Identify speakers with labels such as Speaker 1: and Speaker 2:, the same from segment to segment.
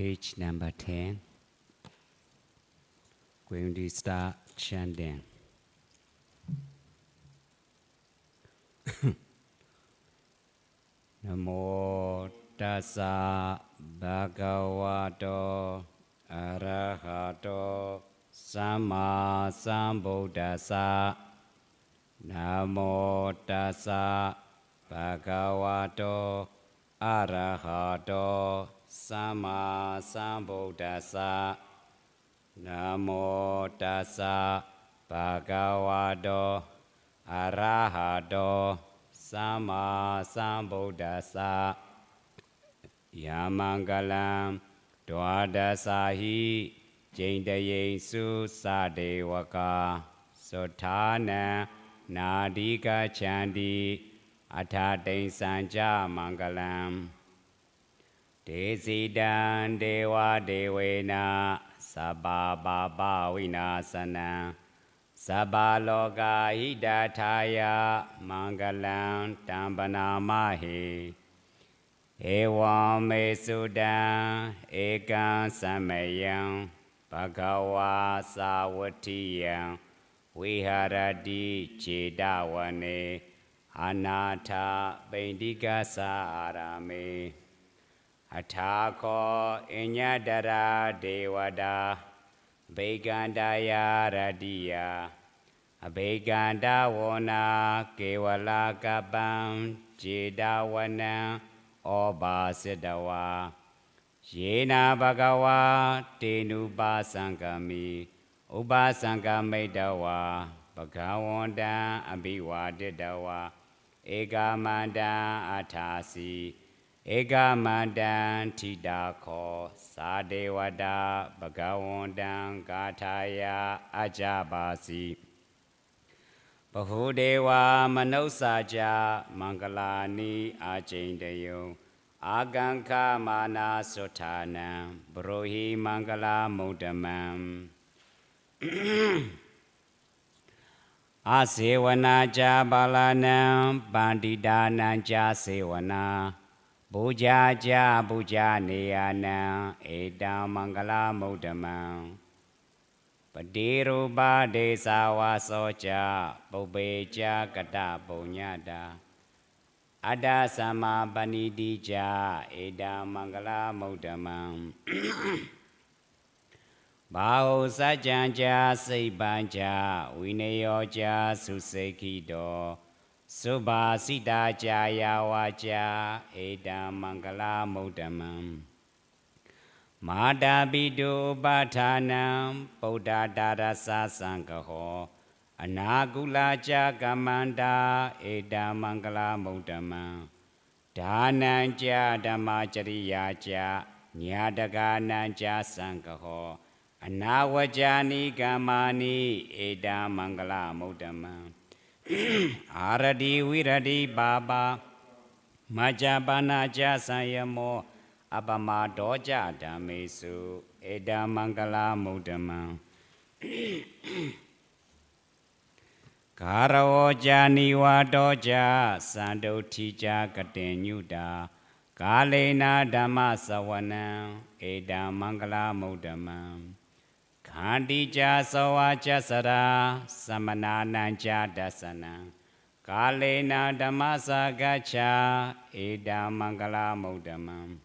Speaker 1: Page number 10. Going to start chanting. Namo tassa bhagavato arahato samma sambuddhassa. Namo tassa bhagavato arahato samma sambuddhassa. Namo tassa bhagavato arahato samma sambuddhassa. Yamangalam dwadasahi jaindayesu sadevaka sothana nadika chandi athatain sanja mangalam. Desidan dewa devena sabba baba vinasana sabba loka hidathaya mangalam tambanamahi. Evam me sudan ekam samayam bhagava savatiyam viharati chedawane anatha bindika sarame. Athako inyadara devada Begandaya radiya Abeganda wona kevala kapam jedawana oba sidawa Yena bhagava tenupa sankami upa sankamedawa bhagavanda abhiwadadawa ekamanda athasi ekamanda thidakho sadevada bhagavanda gathaya ajabasi bahudeva manausaja mangalani ajaindayo agankha mana sothana brohi mangala muddamam. Asevana ja balanam bandidana ja sevana Puja ja puja niyana edam mangala muddamam. Padirupa desawa soja pubeja kata punyada Ada sama banidija edam mangala muddamam. Bahu sajanja seibanja winayoja susekido Subha sita jaya waja edam mangala muddamam. Madhabidu bhathanam buddha darasa sankaho anagula jagamanda edam mangala muddamam. Dhananja dhammachariyaja nyadagananja sankaho anawajani gamani edam mangala muddamam. Aradi viradi baba majabana jasayamo abama doja dhamesu edam mangala muddamam. Karavo janiwa doja sandotija katenyuda kalena dhamma savanam edam mangala muddamam. Khandija sawaja sara samanananja dasana kalena dhammasa gacha edam mangala muddamam.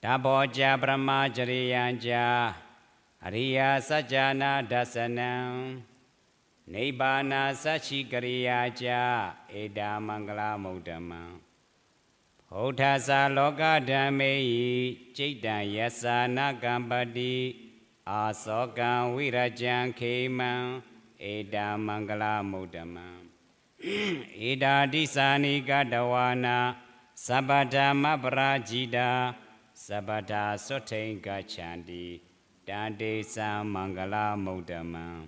Speaker 1: Taboja brahmachariyanja ariya sajjana dasanam nibbana sachikariyaja edam mangala muddamam. Bhuddhasa loka dhammeyi citta yasana gambati Asokam virajan khemam edam mangala muddamam. Ida disani gadawana sabadama prajida sabada sotain gachanti dante sam mangala muddamam.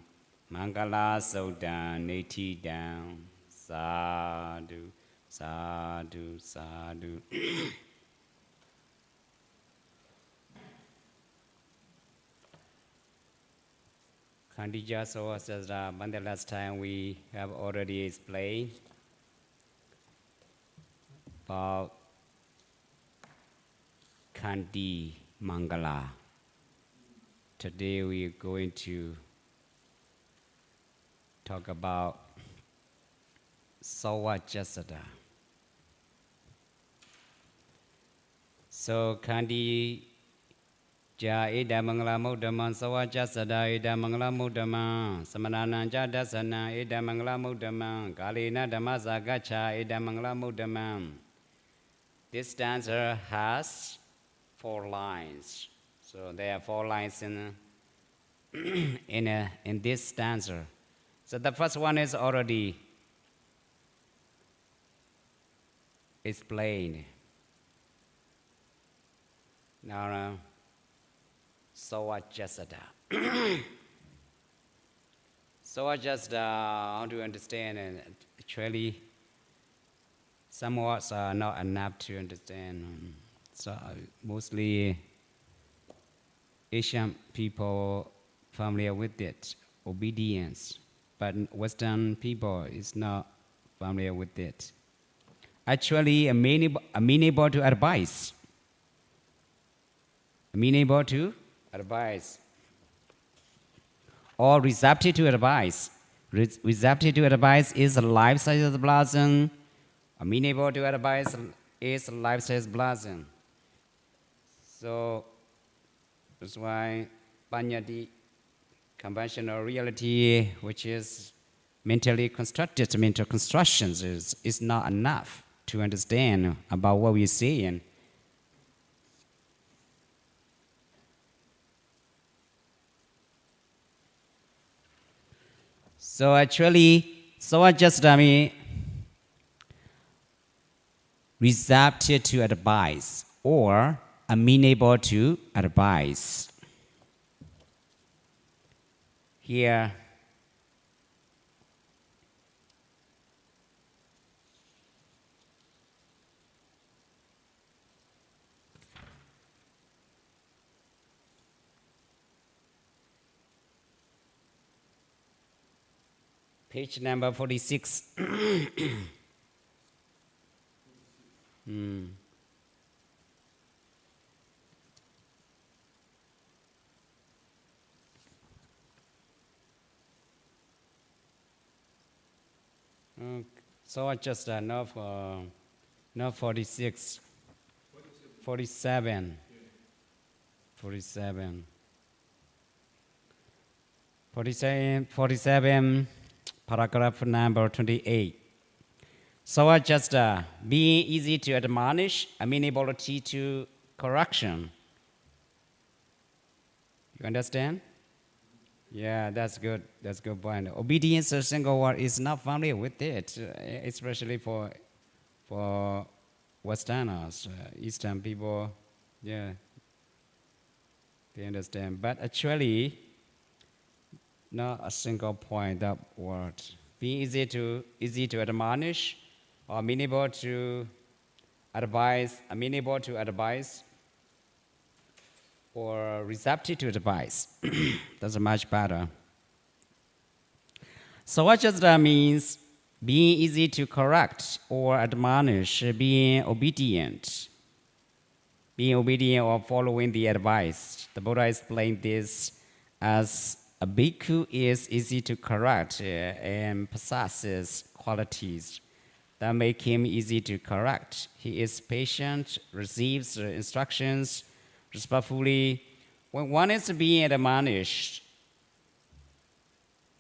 Speaker 1: Mangala sutta nithidam. Sadhu sadhu sadhu. Khandija Sawasasra, but the last time we have already explained about Khandi Mangala. Today we are going to talk about Sawajasada. So Kandi Ja Ida Mangala Mudaman Sawajasada Ida Mangala Mudaman Samanana Jadasana Ida Mangala Mudaman Kalina Dhamasa Gacha Ida Mangala Mudaman. This stanza has 4 lines. So there are 4 lines in this stanza. So the first one is already explained. Now, Sawajasada. Sawajasada, how do you understand it? Actually, some words are not enough to understand. So mostly Asian people familiar with it, obedience. But Western people is not familiar with it. Actually, amenable to advice. Amenable to advice. Or receptive to advice. Receptive to advice is a life-size blossom. Amenable to advice is a life-size blossom. So that's why Panyati, conventional reality, which is mentally constructed, mental constructions, is not enough to understand about what we're saying. So actually, Sawajasada receptive to advice or amenable to advice. Here, page number 46. So I just not 46, 47, 47, 47, paragraph number 28. So I just being easy to admonish, amenability to correction. You understand? Yeah, that's good. That's good point. Obedience, a single word, is not familiar with it, especially for Westerners, Eastern people. Yeah, they understand. But actually, not a single point that word. Being easy to admonish, or amenable to advice, amenable to advice, or receptive to advice. That's much better. So what does that means? Being easy to correct or admonish, being obedient or following the advice. The Buddha explained this as a bhikkhu is easy to correct and possesses qualities that make him easy to correct. He is patient, receives instructions respectfully. When one is being admonished,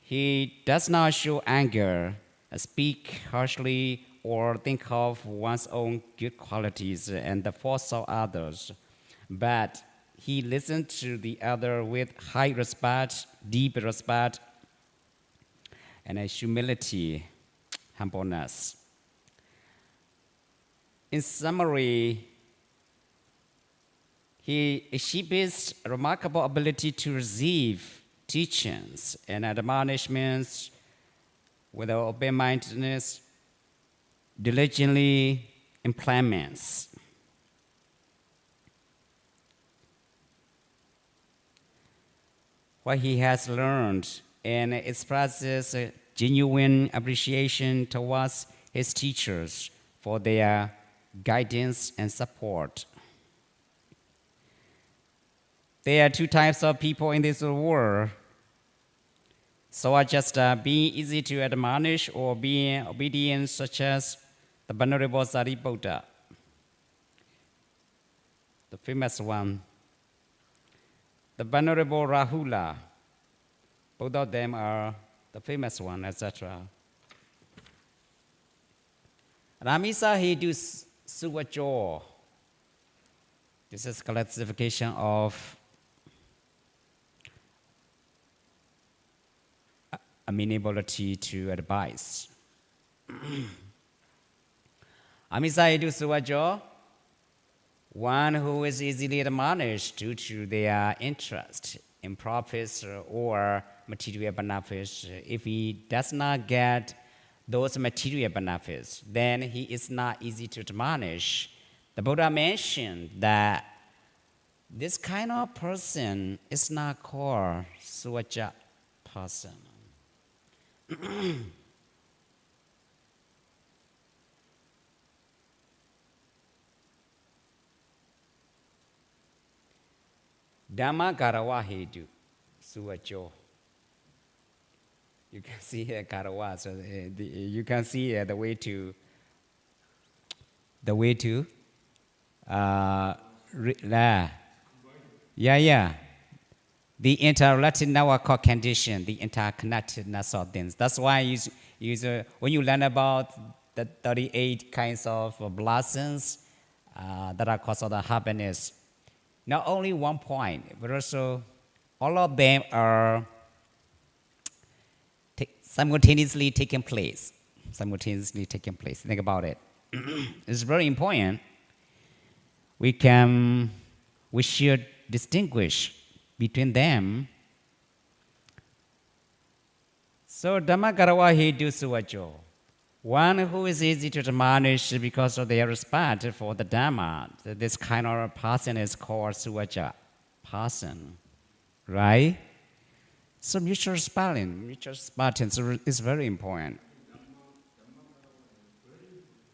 Speaker 1: he does not show anger, speak harshly, or think of one's own good qualities and the faults of others, but he listens to the other with high respect, deep respect, and a humility, humbleness. In summary, he exhibits a remarkable ability to receive teachings and admonishments with open-mindedness, diligently implements. What he has learned and expresses a genuine appreciation towards his teachers for their guidance and support. there are two types of people in this world. So are just being easy to admonish or being obedient, such as the Venerable Sariputta, the famous one, the Venerable Rahula. Both of them are the famous one, etc. Ramisa Hedu Suvajo. This is classification of amenability to advice. Amisa Hedu Suvajo, one who is easily admonished due to their interest in profits or material benefits. If he does not get those material benefits, then he is not easy to admonish. The Buddha mentioned that this kind of person is not called suvaja person. Dhamma Garawa Hedu Suvajo. You can see here Garawa, so you can see the way to the interrelated network condition, the interconnectedness of things. That's why when you learn about the 38 kinds of blessings that are cause of the happiness, not only one point, but also all of them are simultaneously taking place. Think about it. It's very important. We should distinguish between them. So Dhammagarawa Hedu Suvajo, one who is easy to admonish because of their respect for the Dhamma. This kind of person is called Suvaja person, right? So mutual respect is very important.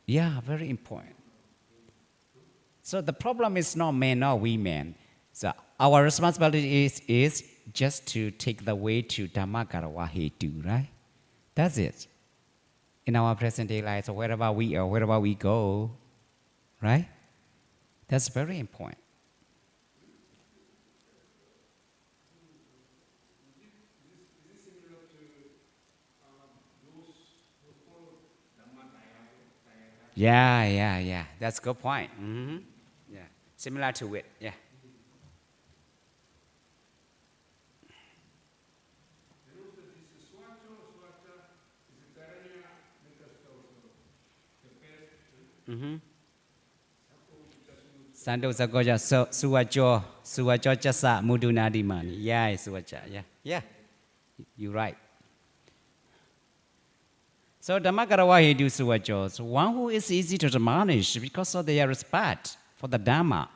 Speaker 1: Yeah, very important. So the problem is not men nor women. So our responsibility is just to take the way to Dhammagarawa Hedu, right? That's it. In our present day life, so wherever we are, wherever we go, right? That's very important. Yeah. That's a good point. Mm-hmm. Yeah, similar to it. Yeah. Mm-hmm. Sando Zagoja Suvajo Jasa Mudunadi Mani. Yeah, Suvaja. Yeah. You're right. So Dhammagarawa Hedu Suvajo, so one who is easy to admonish because of their respect for the Dhamma.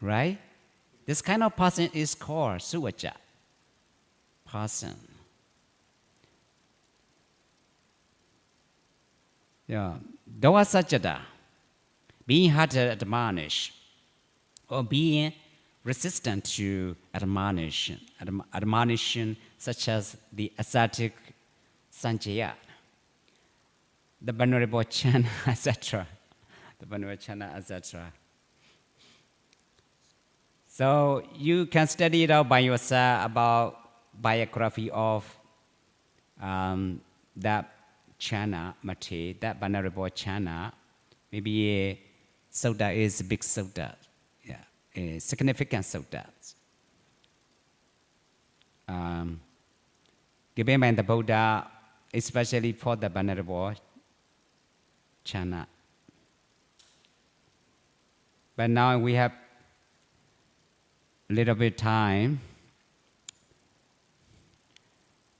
Speaker 1: Right? This kind of person is called Suvaja person. Yeah. Doa Sajjada, being hard to admonish, or being resistant to admonition such as the ascetic Sanjaya, the Venerable Chana, etc. So you can study it out by yourself about biography of that Chana Mate, that Venerable Chana. Maybe a Sutta is a big Sutta, a significant Sutta. Given by the Buddha, especially for the Venerable Chana. But now we have a little bit time.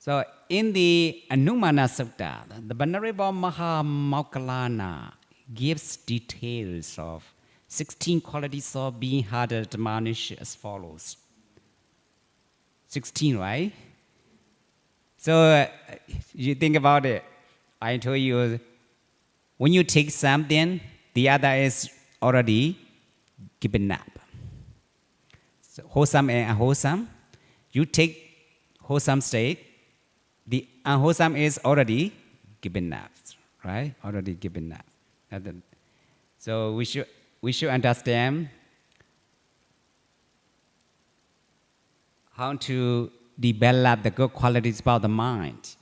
Speaker 1: So in the Anumana Sutta, the Venerable Mahamokkalana gives details of 16 qualities of being hard to admonish as follows. 16, right? So you think about it. I told you, when you take something, the other is already given up. So wholesome and unwholesome. You take wholesome state. The unwholesome is already given up, right? Already given up. So we should understand how to develop the good qualities about the mind,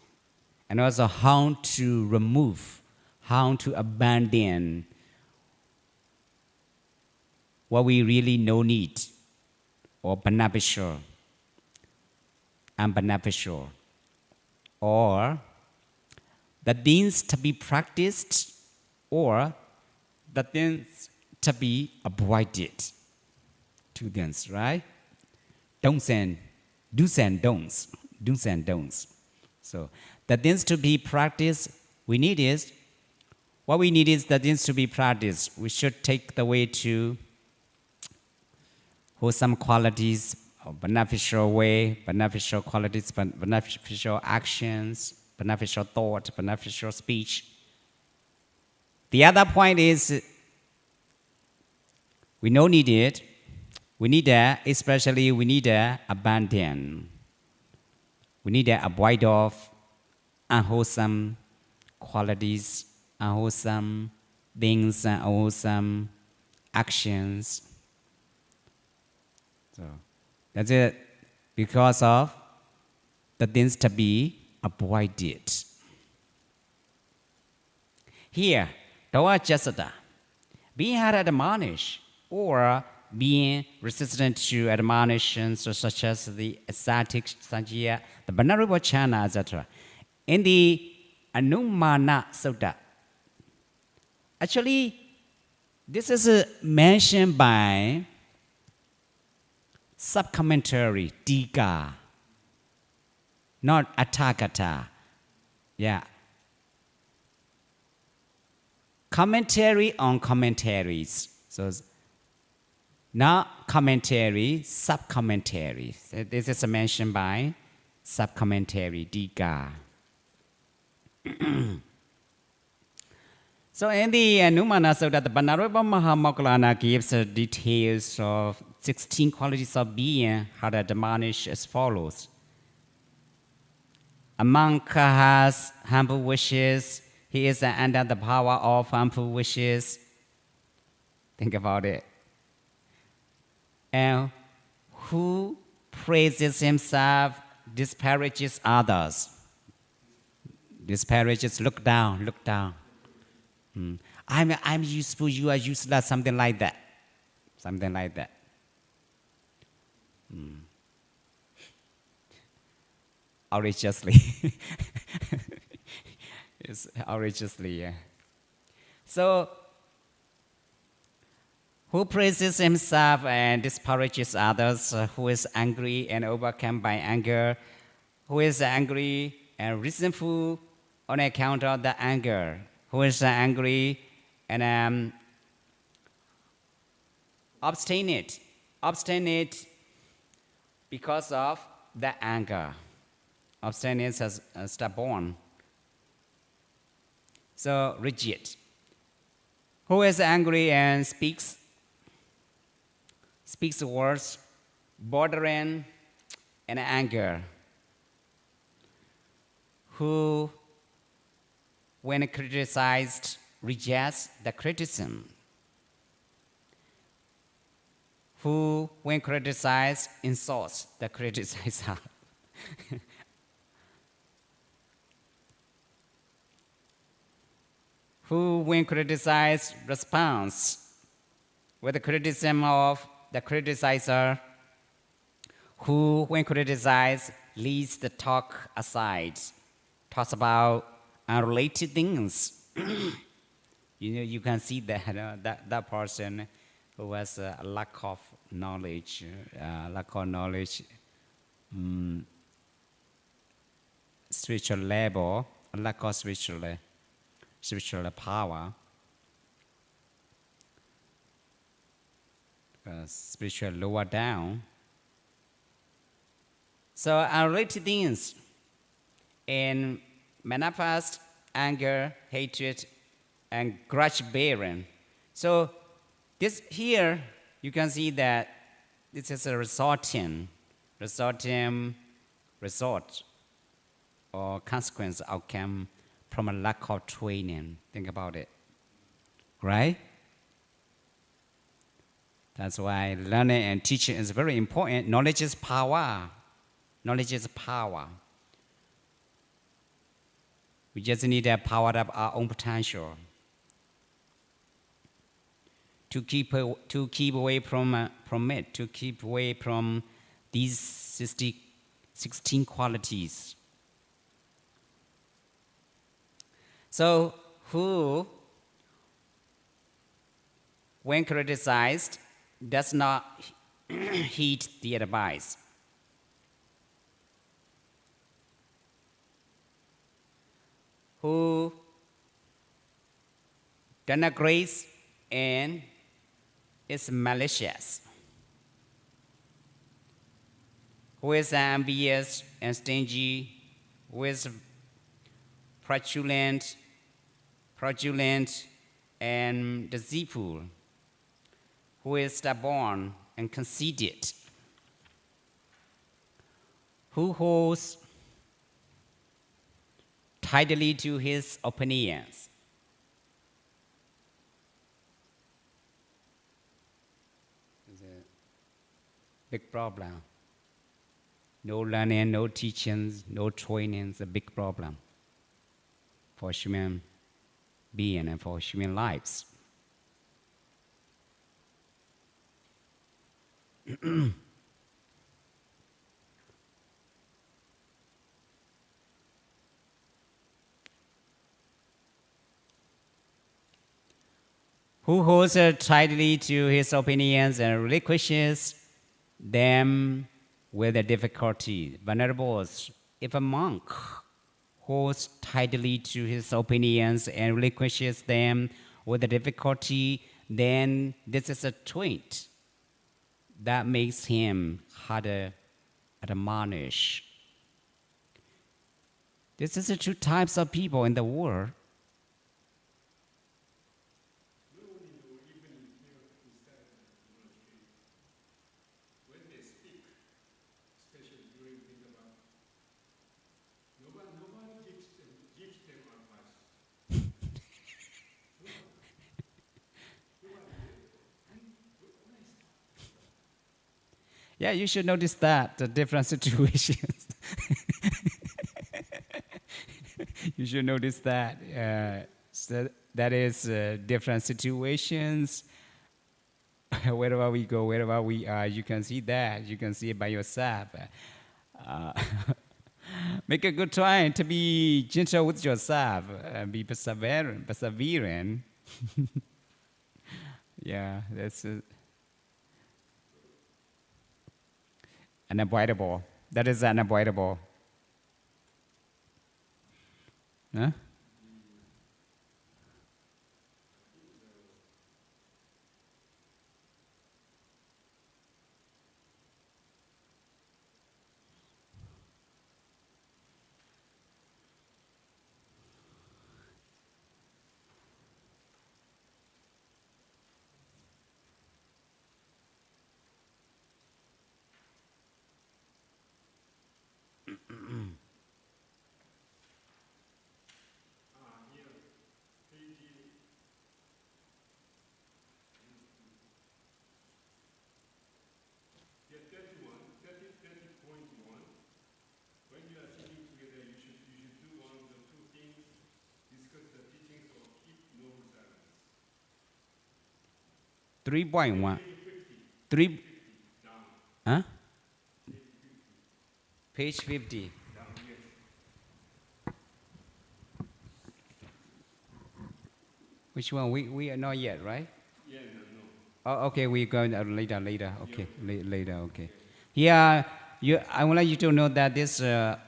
Speaker 1: and also how to remove, how to abandon what we really no need, or beneficial, unbeneficial, or the things to be practiced, or the things to be avoided. Two things, right? Do's and don'ts. Do's and don'ts. So the things to be practiced, what we need is the things to be practiced. We should take the way to wholesome qualities, beneficial way, beneficial qualities, beneficial actions, beneficial thought, beneficial speech. The other point is we don't need it. We need that, especially we need to abandon. We need to avoid of unwholesome qualities, unwholesome things, unwholesome actions. So that's it, because of the things to be avoided. Here, Tawa Jasada, being had admonished or being resistant to admonitions such as the ascetic sanjaya, the venerable chana, etc. In the Anumana Sutta, actually, this is mentioned by sub-commentary, Tika, not Atakata. Yeah. Commentary on commentaries. So, not commentary, sub-commentary. So this is mentioned by sub-commentary, Tika. So in the Numana Sutta, the Venerable Mahamoggallana gives details of 16 qualities of being, how to admonish as follows. A monk has humble wishes. He is under the power of humble wishes. Think about it. And who praises himself disparages others. Disparages, look down, look down. I'm useful, you are useless, something like that. Something like that. Outrageously. It's outrageously, yeah. So, who praises himself and disparages others, who is angry and overcome by anger, who is angry and resentful on account of the anger, who is angry and obstinate because of the anger. Obstinate as stubborn. So rigid. Who is angry and speaks words bordering in anger. Who, when criticized, rejects the criticism. Who, when criticized, insults the criticizer. Who, when criticized, responds with the criticism of the criticizer. Who, when criticized, leaves the talk aside, talks about unrelated things. You can see that person who has a lack of knowledge, spiritual level, a lack of spiritual power, spiritual lower down. So unrelated things in manifest anger, hatred, and grudge bearing. So this here you can see that this is a resultant result or consequence outcome from a lack of training. Think about it, right? That's why learning and teaching is very important. Knowledge is power. Knowledge is power. We just need to power up our own potential. To keep away from it, to keep away from these 16 qualities. So, who, when criticized, does not heed the advice? Who denigrates and is malicious? Who is envious and stingy? Who is fraudulent and deceitful? Who is stubborn and conceited? Who holds tightly to his opinions? It's a big problem. No learning, no teachings, no training is a big problem for human being and for human lives. Who holds tightly to his opinions and relinquishes them with a difficulty. Venerables, if a monk holds tightly to his opinions and relinquishes them with a difficulty, then this is a trait that makes him harder to admonish. This is the two types of people in the world. Yeah, you should notice that, the different situations. You should notice that. So that is different situations. Wherever we go, wherever we are, you can see that. You can see it by yourself. Make a good try to be gentle with yourself. Be persevering. Yeah, that's unavoidable. That is unavoidable. Huh? When you are sitting together, you should do one of the two things: discuss the teachings or keep noble silence. 3.1. 3. Huh? Page 50. Which one? We are not yet, right? Yeah, no. Oh, okay, we're going later. Okay, later. Okay. Yeah, I would like you to know that this. On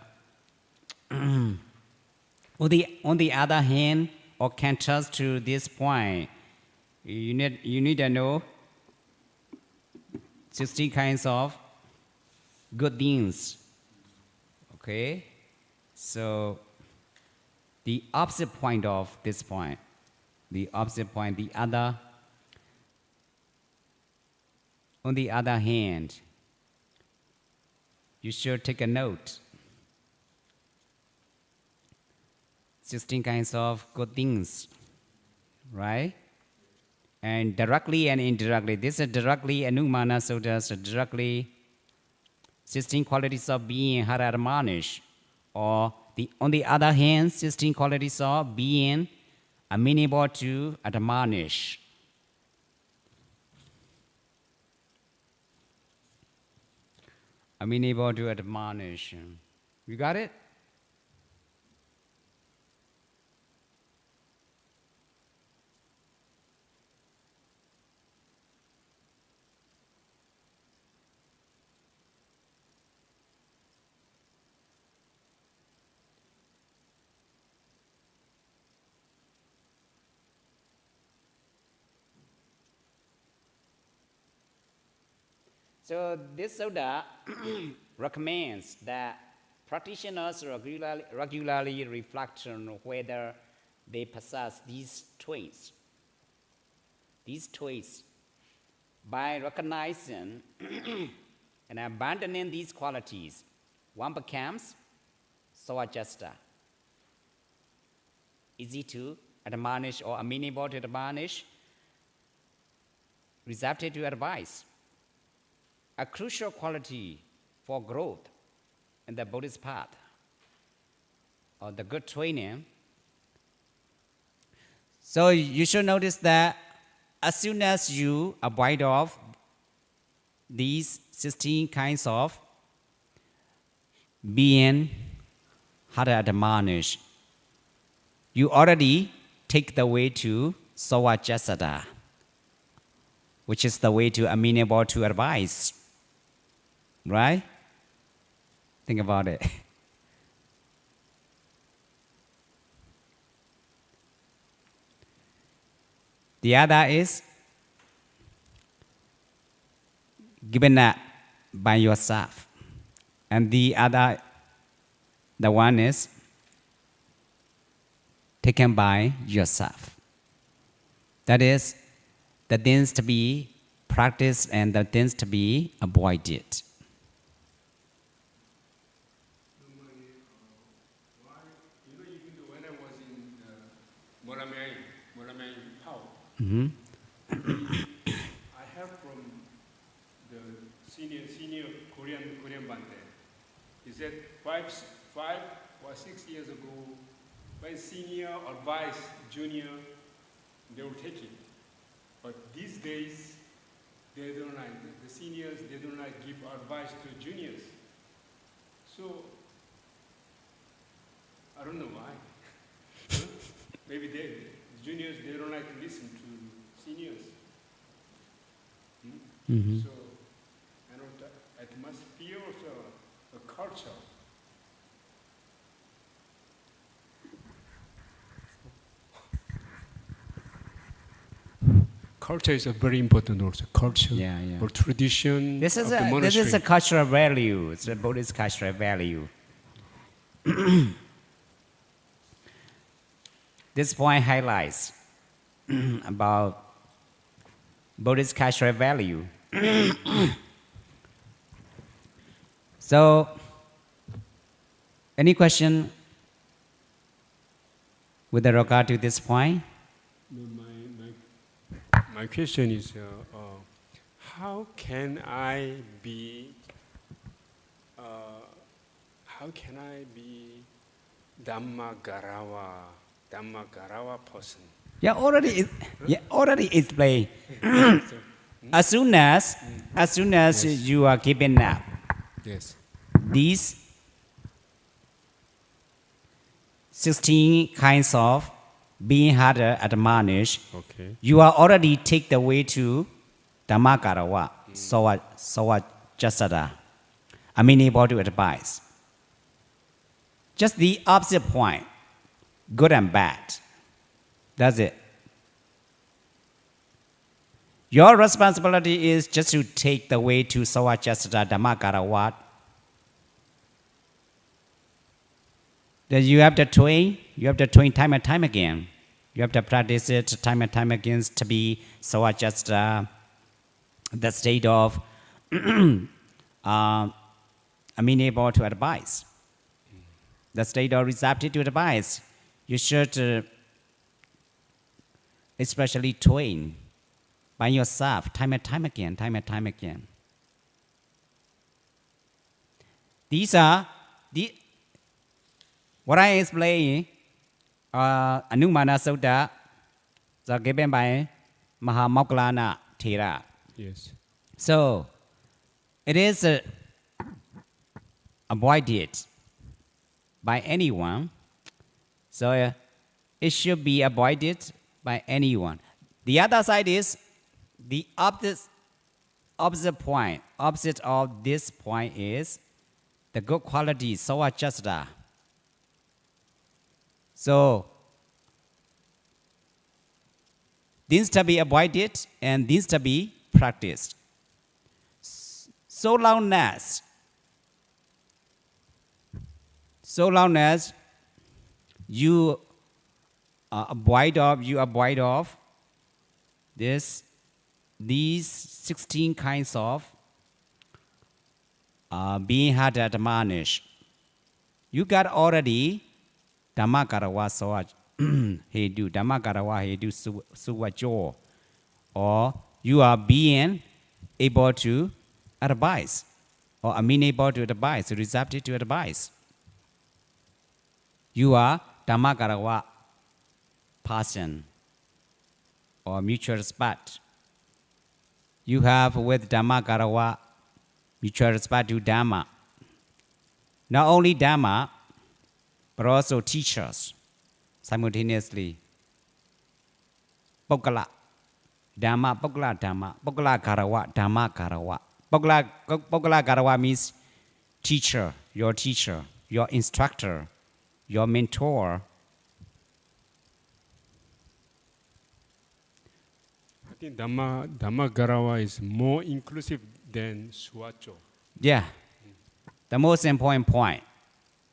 Speaker 1: the other hand, or can trust to this point, you need to know 16 kinds of good things. Okay, so the opposite point of this point, the other On the other hand, you should take a note. 16 kinds of good things, right? And directly and indirectly. This is directly Anumana Sutta, so directly 16 qualities of being how to admonish. Or on the other hand, 16 qualities of being amenable to admonish. Amenable to admonish. You got it? So this Sutta recommends that practitioners regularly reflect on whether they possess these traits. By recognizing and abandoning these qualities, one becomes sawajasta, easy to admonish or amenable to admonish, receptive to advice. A crucial quality for growth in the Buddhist path or the good training. So you should notice that as soon as you avoid off these 16 kinds of being how to admonish, you already take the way to sawajasada, which is the way to amenable to advice. Right? Think about it. The other is given up by yourself. And the one is taken by yourself. That is, the things to be practiced and the things to be avoided. Mm-hmm.
Speaker 2: I have from the senior Korean Bante. He said 5 or 6 years ago, when senior advised junior, they will take it. But these days, they don't like the seniors. They don't like give advice to juniors. So I don't know why. Maybe juniors, they don't like to listen to seniors.
Speaker 1: Mm-hmm.
Speaker 2: So, I know that it must be also a culture. Culture is a very important also. Culture or tradition
Speaker 1: This is
Speaker 2: of the monastery.
Speaker 1: This is a cultural value. It's a Buddhist cultural value. This point highlights about Buddhist cultural value. So, any question with regard to this point?
Speaker 2: My question is, how can I be Dhammagarawa person?
Speaker 1: Already explained. As soon as
Speaker 2: Yes.
Speaker 1: you are given up,
Speaker 2: Yes.
Speaker 1: these 16 kinds of being harder admonished,
Speaker 2: Okay.
Speaker 1: you are already take the way to Dhammagarawa, Sawajasada, amenable to advice. Just the opposite point, good and bad. That's it. Your responsibility is just to take the way to Sawajasada Dhammagarawa. Then you have to train time and time again. You have to practice it time and time again to be Sawajasada the state of amenable to advice, the state of receptive to advice. You should especially train by yourself time and time again. These are what I explain. Anumana Sutta, are given by Mahamoggallana Thera.
Speaker 2: Yes.
Speaker 1: So it is avoided by anyone. So it should be avoided by anyone. The other side is the opposite point. Opposite of this point is the good quality, sawajasta. So this to be avoided and this to be practiced. So long as you avoid of these 16 kinds of being had admonished, you got already Dhamma Karawa Sawaj Hedu, Dhamma Karawa Hedu Suwajo, or you are being able to advise, or amenable to advise, receptive to advice. You are Dhamma Karawa person, or mutual respect. You have with Dhamma Karawa mutual respect to Dhamma. Not only Dhamma, but also teachers simultaneously. Poggala Dhamma, Poggala Dhamma, Poggala Karawa, Dhamma Karawa. Poggala Karawa means teacher, your instructor, your mentor.
Speaker 2: I think Dhamma Garawa is more inclusive than Suwacho.
Speaker 1: Yeah, the most important point.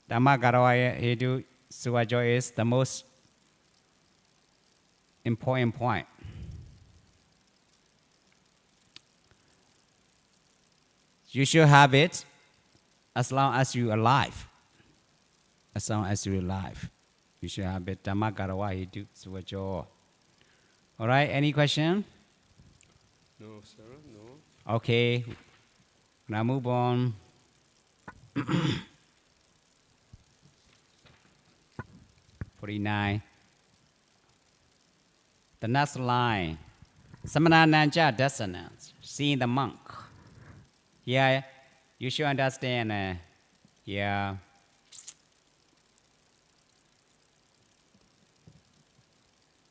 Speaker 1: Dhamma Karawa Hedu Suwajo is the most important point. You should have it as long as you're alive. As long as you're alive, you should have it. Dhamma Karawa Hedu Suwajo. All right, any question?
Speaker 2: No, sir, no.
Speaker 1: Okay, now move on. 49. The next line, Samanananja dissonance, seeing the monk. Here, you should understand, here,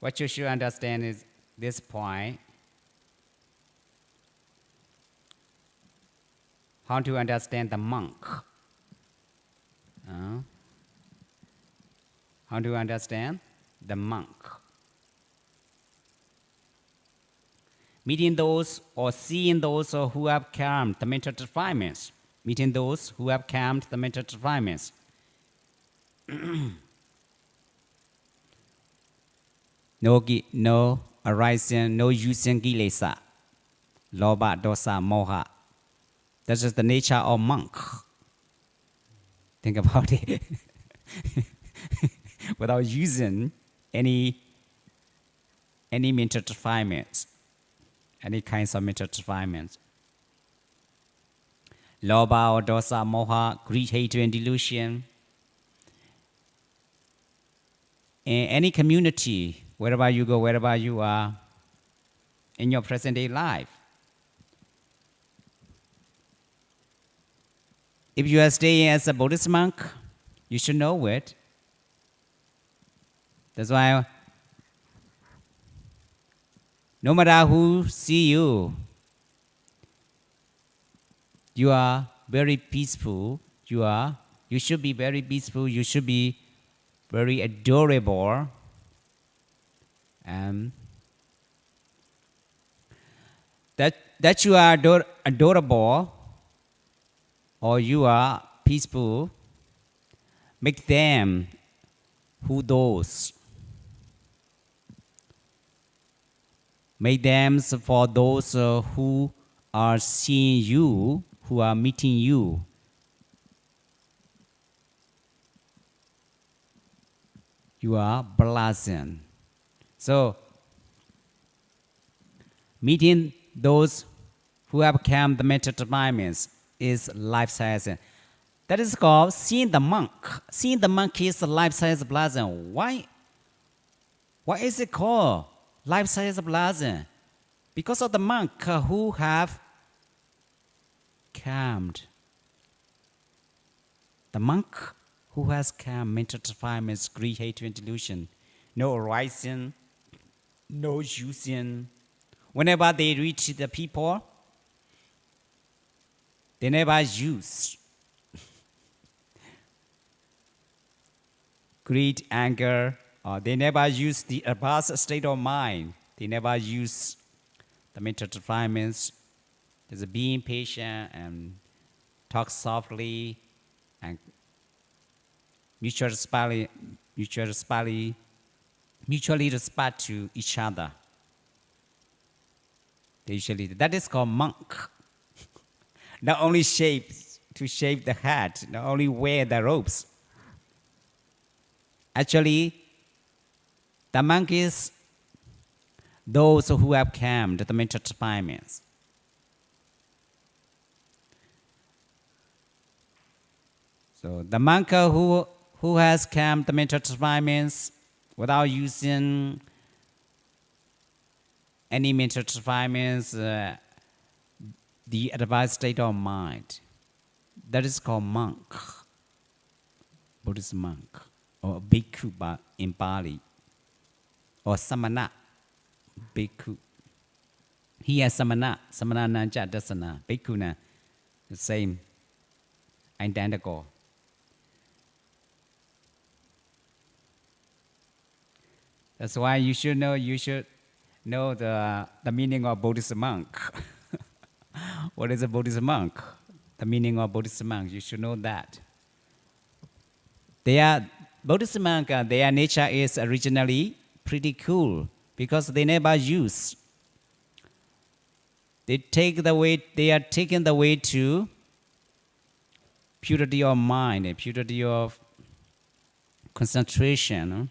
Speaker 1: what you should understand is this point. How to understand the monk. How to understand the monk. Meeting those or seeing those who have calmed the mental defilements. Meeting those who have calmed the mental defilements. No arising, no using kilesa. Loba, dosa, moha. That's just the nature of monk. Think about it. Without using any mental defilements, any kinds of mental defilements. Loba or dosa, moha, greed, hatred, and delusion. In any community, wherever you go, wherever you are, in your present day life, if you are staying as a Buddhist monk, you should know it. That's why no matter who see you, you are very peaceful. You should be very peaceful. You should be very adorable. That you are adorable or you are peaceful, make them who those. Make them for those who are seeing you, who are meeting you, you are blessed. So, meeting those who have come the mental refinements is life size. That is called seeing the monk. Seeing the monk is a life size blossom. Why is it called life size blossom? Because of the monk who have calmed. The monk who has calmed mental refinements, greed, hatred, and delusion, no arising, no using. Whenever they reach the people, they never use greed, anger, or they never use the advanced state of mind. They never use the mental refinements. There's being patient and talk softly and mutually respect to each other. That is called monk. Not only to shape the hat, not only wear the robes. Actually, the monk is those who have calmed the mental refinements. So the monk who has calmed the mental refinements without using any mental refinements, the advanced state of mind, that is called monk, Buddhist monk, or bhikkhu in Pali, or samana, bhikkhu. He has samana nanja dasana, bhikkhuna, the same, identical. That's why you should know the meaning of Buddhist monk. What is a Buddhist monk? The meaning of Buddhist monk, you should know that. Buddhist monk, their nature is originally pretty cool because they never use. They are taking the way to purity of mind, and purity of concentration,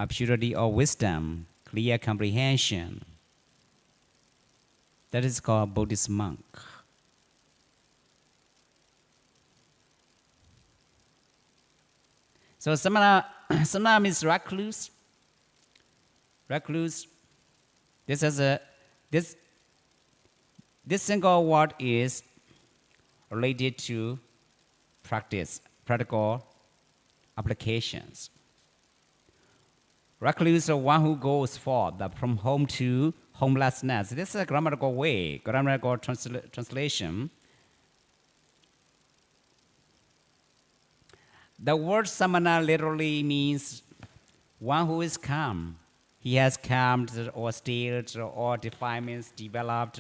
Speaker 1: purity of wisdom, clear comprehension. That is called Buddhist monk. So samana means recluse. Recluse. This single word is related to practice, practical applications. Recluse is one who goes forth from home to homelessness. This is a grammatical way, grammatical translation. The word samana literally means one who is calm. He has calmed or stilled or defilements, developed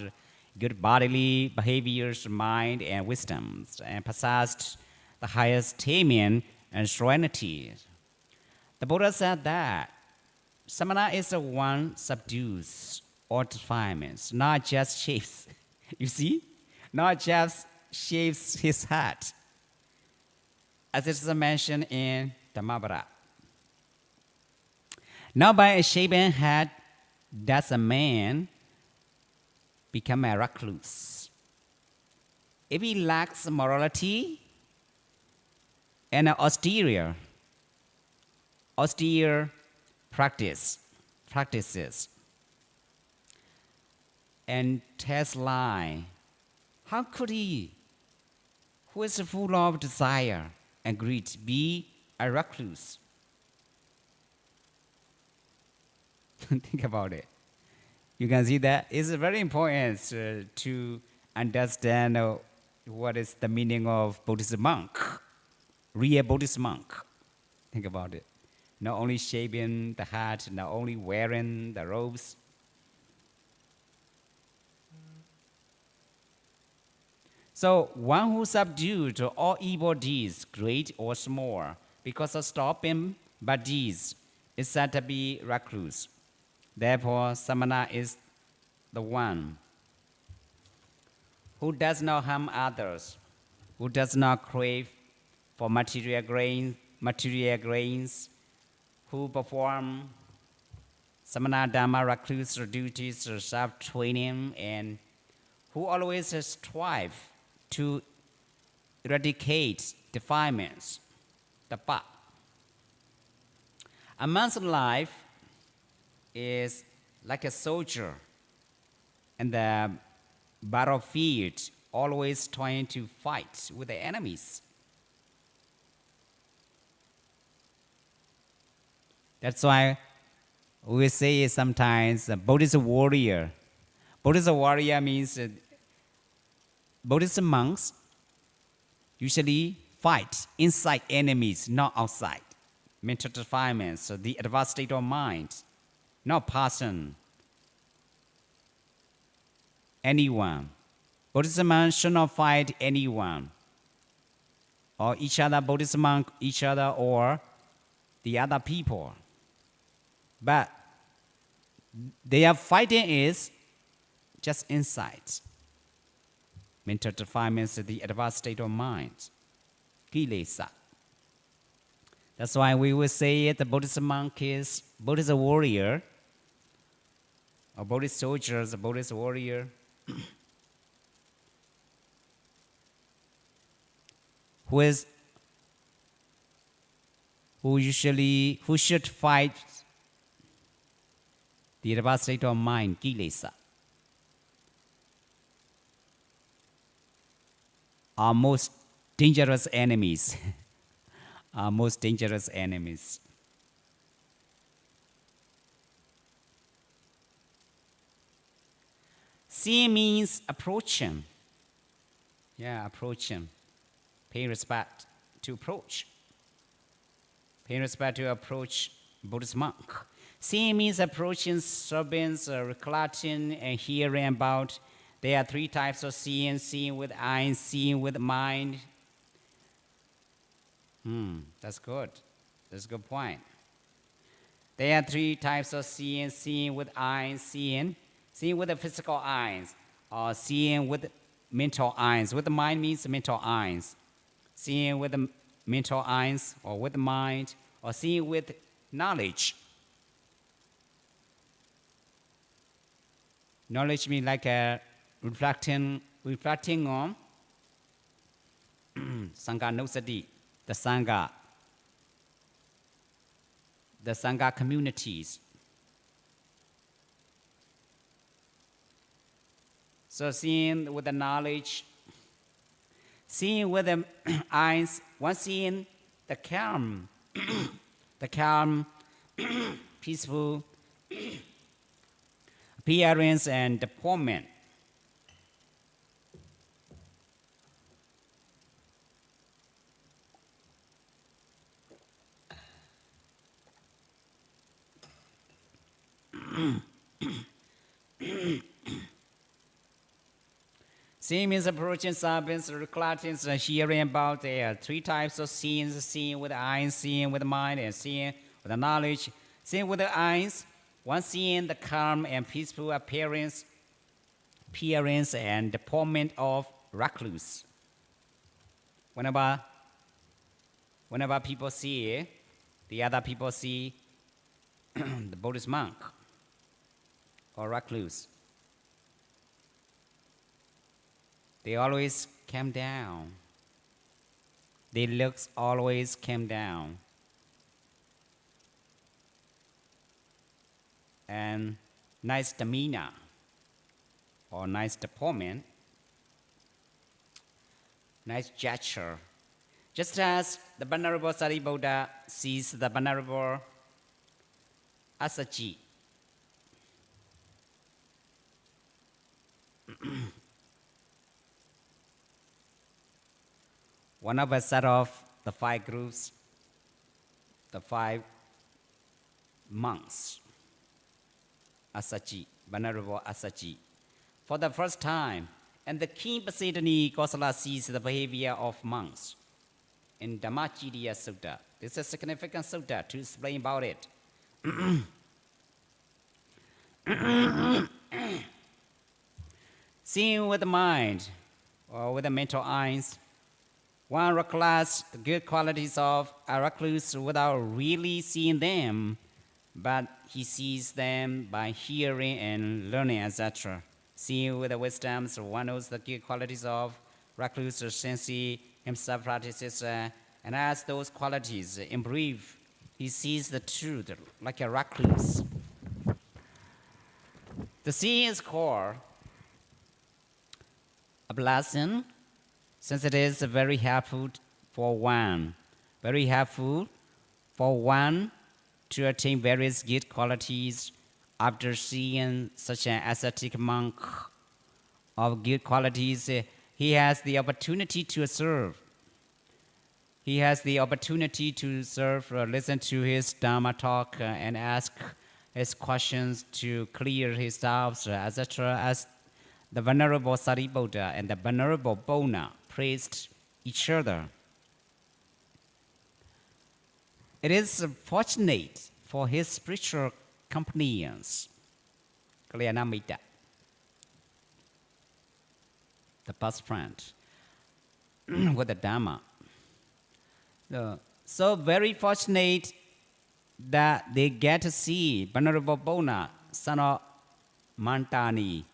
Speaker 1: good bodily behaviors, mind, and wisdoms, and possessed the highest taming and serenity. The Buddha said that samana is the one subdues all defilements, not just shapes. You see? Not just shapes his heart. As it is mentioned in Dhammavada. Not by a shaven head does a man become a recluse. If he lacks morality and an austere practices, and tells lie, how could he, who is full of desire and greed, be a recluse? Think about it. You can see that it's very important to understand what is the meaning of Buddhist monk, real Buddhist monk. Think about it. Not only shaving the hat, not only wearing the robes. So one who subdued all evil deeds, great or small, because of stopping bad deeds, is said to be recluse. Therefore, samana is the one who does not harm others, who does not crave for material gains, who perform samana dharma recluse duties or self-training, and who always strive to eradicate defilements, tapa. A man's life is like a soldier in the battlefield, always trying to fight with the enemies. That's why we say sometimes Buddhist warrior. Buddhist warrior means Buddhist monks usually fight inside enemies, not outside. Mental defilements, the advanced state of mind, not person, anyone. Buddhist monks should not fight anyone, or each other, Buddhist monk, each other, or the other people. But their fighting is just inside. Mental defilements, the advanced state of mind, kilesa. That's why we will say the Buddhist monk is Buddhist warrior, or Buddhist soldier is a Buddhist warrior. who should fight the advanced state of mind, kilesa. Our most dangerous enemies. Our most dangerous enemies. Seeing means approaching. Yeah, approaching. Pay respect to approach. Pay respect to approach Buddhist monk. Seeing means approaching, servants, recollecting, and hearing about. There are three types of seeing: seeing with eyes, seeing with mind. That's good. That's a good point. There are three types of seeing: seeing with eyes, seeing with the physical eyes, or seeing with mental eyes. With the mind means mental eyes. Seeing with the mental eyes, or with the mind, or seeing with knowledge. Knowledge means like a reflecting on Sangha Nosati, the Sangha communities. So seeing with the knowledge, seeing with the eyes, one seeing the calm, peaceful appearance and deportment. Seeing means approaching servants, recollecting, hearing about. There are three types of seeing: seeing with the eyes, seeing with the mind, and seeing with the knowledge. Seeing with the eyes, one seeing the calm and peaceful appearance and deportment of recluse. Whenever people see the other people see the Buddhist monk or recluse, they always calm down. Their looks always calm down. And nice demeanor or nice deportment, nice gesture. Just as the Venerable Sariputta sees the Venerable Asaji. One of us set off the 5 groups, the 5 monks, Asaji, Venerable Asaji, for the first time. And the King Pasidani Kosala sees the behavior of monks in Dhammaciriya Sutta. This is a significant sutta to explain about it. Seeing with the mind, or with the mental eyes. One recollects the good qualities of a recluse without really seeing them, but he sees them by hearing and learning, etc. Seeing with the wisdom, so one knows the good qualities of recluse since he himself practices, and as those qualities improve, he sees the truth like a recluse. The seeing is called a blessing, since it is very helpful for one, to attain various good qualities after seeing such an ascetic monk of good qualities. He has the opportunity to serve. Listen to his Dharma talk, and ask his questions to clear his doubts, etc. As the Venerable Sariputta and the Venerable Bona praised each other. It is fortunate for his spiritual companions, Kalyanamitta, the best friend, with the Dhamma. So very fortunate that they get to see Venerable Bona, son of Mantani,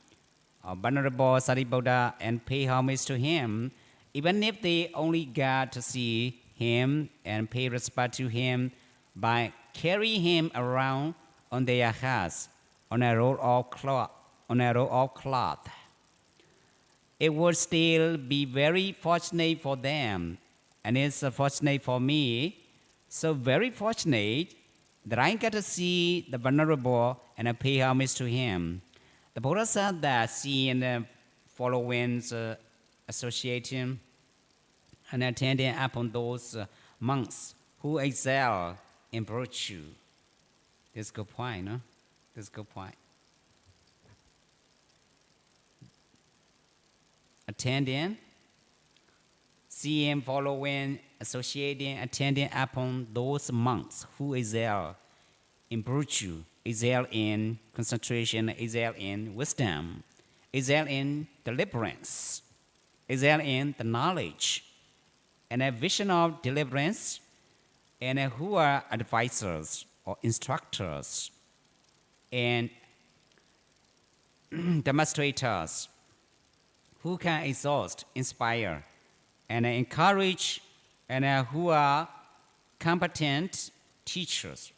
Speaker 1: Venerable Sariputta, and pay homage to him, even if they only got to see him and pay respect to him by carrying him around on their heads on a roll of cloth. It would still be very fortunate for them, and it's fortunate for me. So very fortunate that I get to see the Venerable and I pay homage to him. The Buddha said that seeing the following associating and attending upon those monks who excel in virtue. This is a good point, no? This is a good point. Attending, seeing, following, associating, attending upon those monks who excel in virtue, excel in concentration, excel in wisdom, excel in deliverance, excel in the knowledge, and a vision of deliverance, and who are advisors or instructors and demonstrators who can exhaust, inspire, and encourage, and who are competent teachers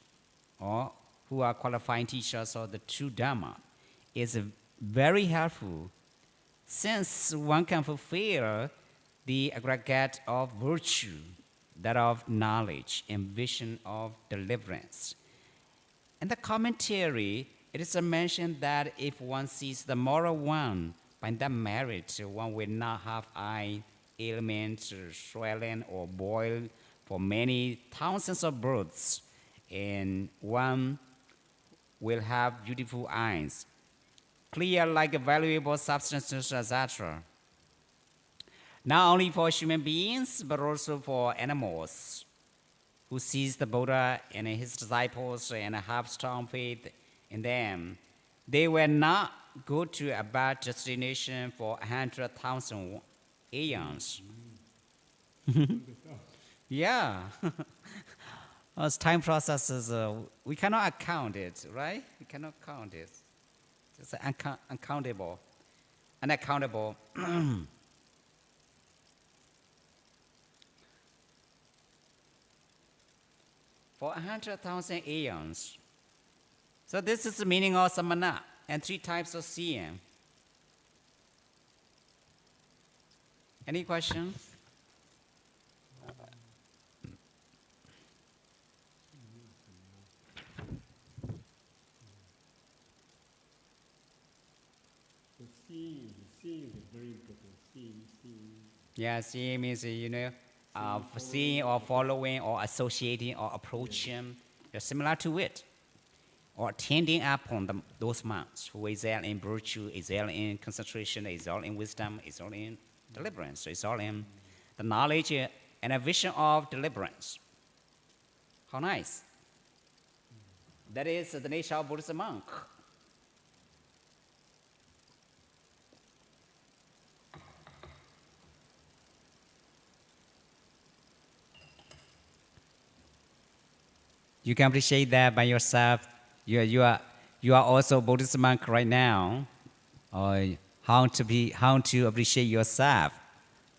Speaker 1: or who are qualifying teachers of the true Dhamma is very helpful, since one can fulfill the aggregate of virtue, that of knowledge and vision of deliverance. In the commentary, it is mentioned that if one sees the moral one, by that merit, one will not have eye ailments, swelling, or boil for many thousands of births, and one will have beautiful eyes, clear like valuable substances, etc. Not only for human beings, but also for animals who sees the Buddha and his disciples and have strong faith in them. They will not go to a bad destination for 100,000 aeons. Yeah. As time processes, we cannot account it, right? We cannot count it. It's uncountable. For 100,000 aeons. So this is the meaning of samana and 3 types of seeing. Any questions?
Speaker 2: The seeing is very important. Seeing.
Speaker 1: Yeah, seeing means, seeing or following or associating or approaching. They're similar to it. Or attending upon those monks who excel in virtue, excel in concentration, excel in wisdom, excel in deliverance, excel in the knowledge and a vision of deliverance. How nice. That is the nature of Buddhist monk. You can appreciate that by yourself. You are also Buddhist monk right now. Or how to appreciate yourself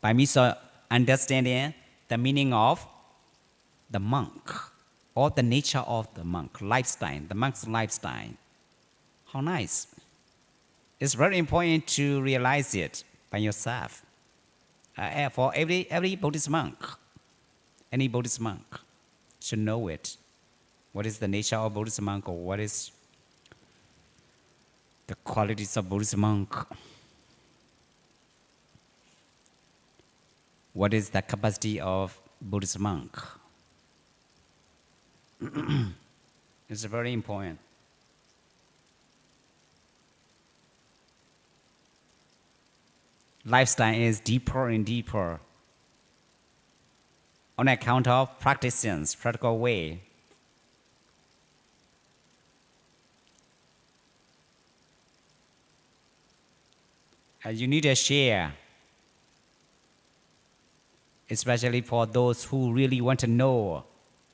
Speaker 1: by means of understanding the meaning of the monk or the nature of the monk lifestyle, the monk's lifestyle. How nice! It's very important to realize it by yourself. For every Buddhist monk, any Buddhist monk should know it. What is the nature of Buddhist monk, or what is the qualities of Buddhist monk? What is the capacity of Buddhist monk? It's very important. Lifestyle is deeper and deeper on account of practicing practical way. You need to share, especially for those who really want to know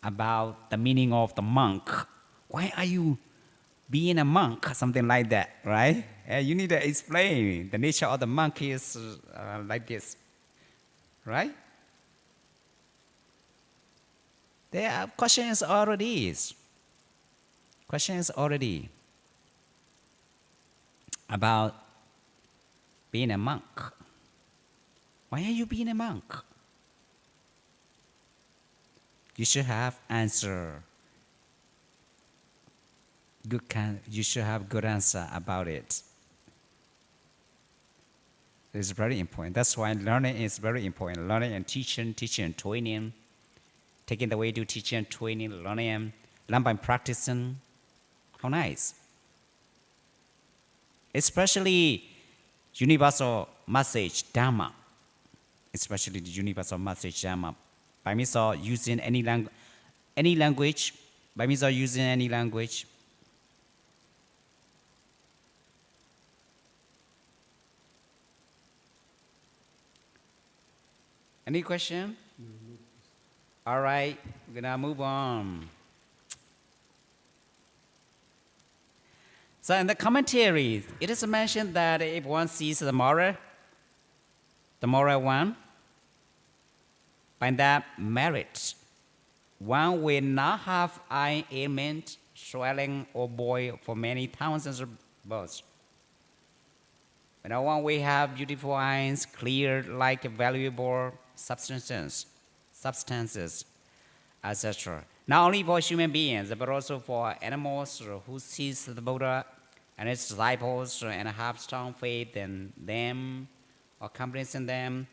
Speaker 1: about the meaning of the monk. Why are you being a monk? Something like that, right? You need to explain the nature of the monk is like this, right? There are questions already. Questions already about being a monk. Why are you being a monk? You should have answer. You should have good answer about it. It's very important. That's why learning is very important. Learning and teaching and training. Taking the way to teaching and training, learn by practicing. How nice. Especially universal message Dharma. Especially the universal message Dharma. By means of using any language, by means of using any language. Any question? All right, we're gonna move on. So in the commentary, it is mentioned that if one sees the moral one, by that merit, one will not have eye ailment, swelling, or boil for many thousands of births. But now one will have beautiful eyes, clear like valuable substances, etc. Not only for human beings, but also for animals who sees the Buddha and his disciples and have strong faith in them or confidence in them.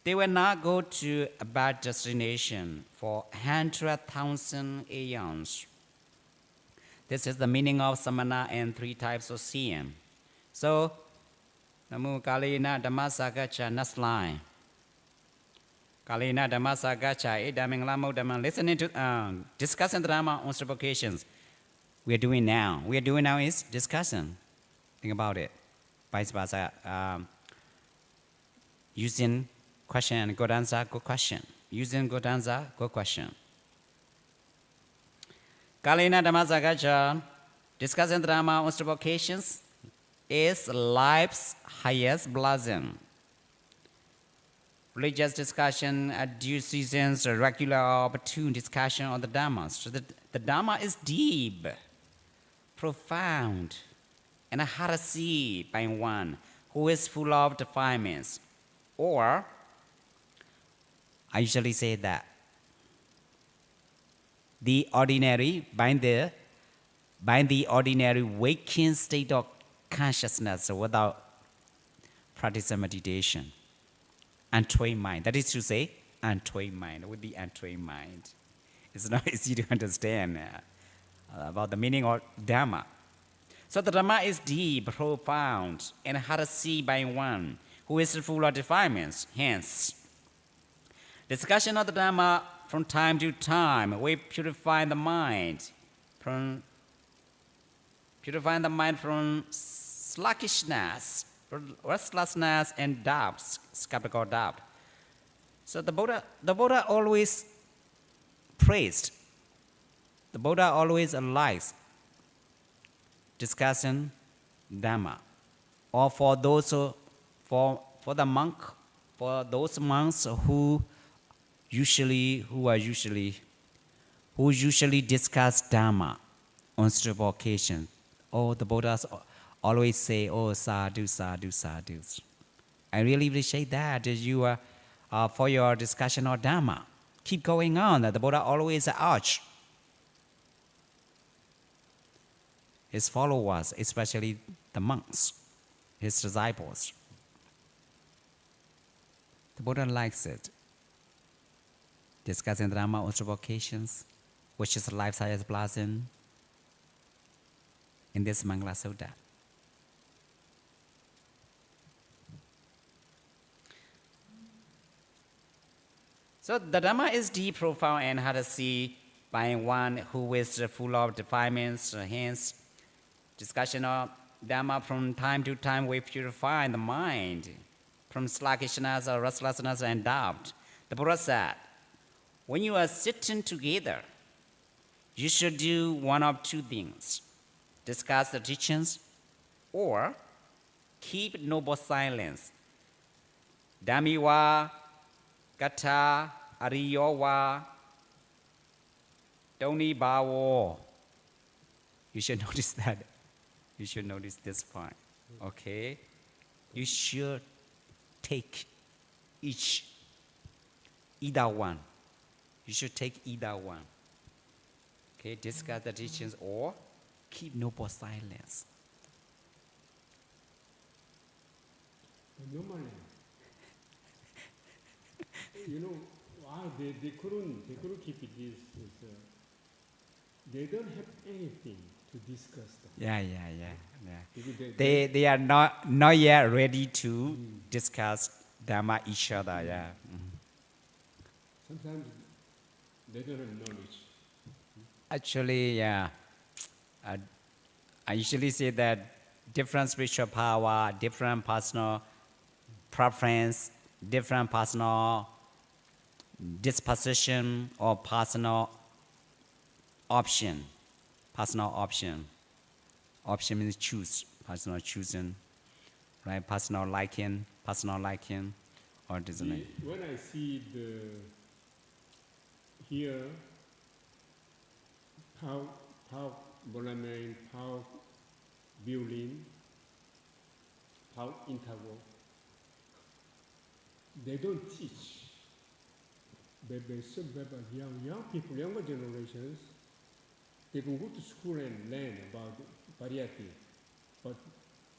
Speaker 1: They will not go to a bad destination for 100,000 aeons. This is the meaning of samana and 3 types of seeing. So, Namo Kalina Dhammasagacha, next line. Kalina Dhammasagacha, Edamingla Modamang, listening to, discussing the Dhamma on several occasions. We are doing now is discussing. Think about it. Vice versa. Using question, good answer, good question. Using good answer, good question. Kalina Dhammasagacha, discussing the Dhamma on several occasions, is life's highest blessing. Religious discussion at due seasons, a regular opportune discussion on the Dhamma. So the Dhamma is deep, profound, and hard to see by one who is full of defilements. Or, I usually say that the ordinary, by the ordinary waking state of consciousness without practicing meditation, untrained mind. That is to say, untrained mind, with the untrained mind. It's not easy to understand about the meaning of Dhamma. So the Dhamma is deep, profound, and hard to see by one who is full of defilements. Hence, discussion of the Dhamma from time to time will purify the mind from sluggishness, restlessness, and doubt, skeptical doubt. So the Buddha always praised the Buddha always likes discussing Dhamma. Or for those for the monk, for those monks who usually discuss Dhamma on several occasions. Oh, the Buddhas always say, "Oh, sadhu, sadhu, sadhu." I really appreciate that you for your discussion of Dhamma. Keep going on. The Buddha always urge his followers, especially the monks, his disciples. The Buddha likes it. Discussing Dhamma on several occasions, which is life science blossom in this Mangala Sutta. So the Dhamma is deep, profound, and hard to see by one who is full of defilements. Hence, discussion of Dhamma from time to time will purify the mind from sluggishness or restlessness and doubt. The Buddha said, when you are sitting together, you should do one of two things: discuss the teachings or keep noble silence. Dhammiwa, Katha, Ariyowa, Doni Bawo. You should notice that. You should notice this part. Okay? You should take either one. You should take either one. Okay? Discuss the teachings or keep noble silence.
Speaker 2: Normally, why they couldn't keep it this is they don't have anything to discuss.
Speaker 1: Yeah. They are not yet ready to discuss Dhamma each other. Yeah.
Speaker 2: Sometimes they don't have knowledge.
Speaker 1: Actually, yeah. I usually say that different spiritual power, different personal preference, different personal disposition or personal option. Personal option. Option means choose. Personal choosing. Right? Personal liking. Or doesn't it?
Speaker 2: When I see here how Bonamane, how violin, how interval, they don't teach. Young people, younger generations, they can go to school and learn about variety. But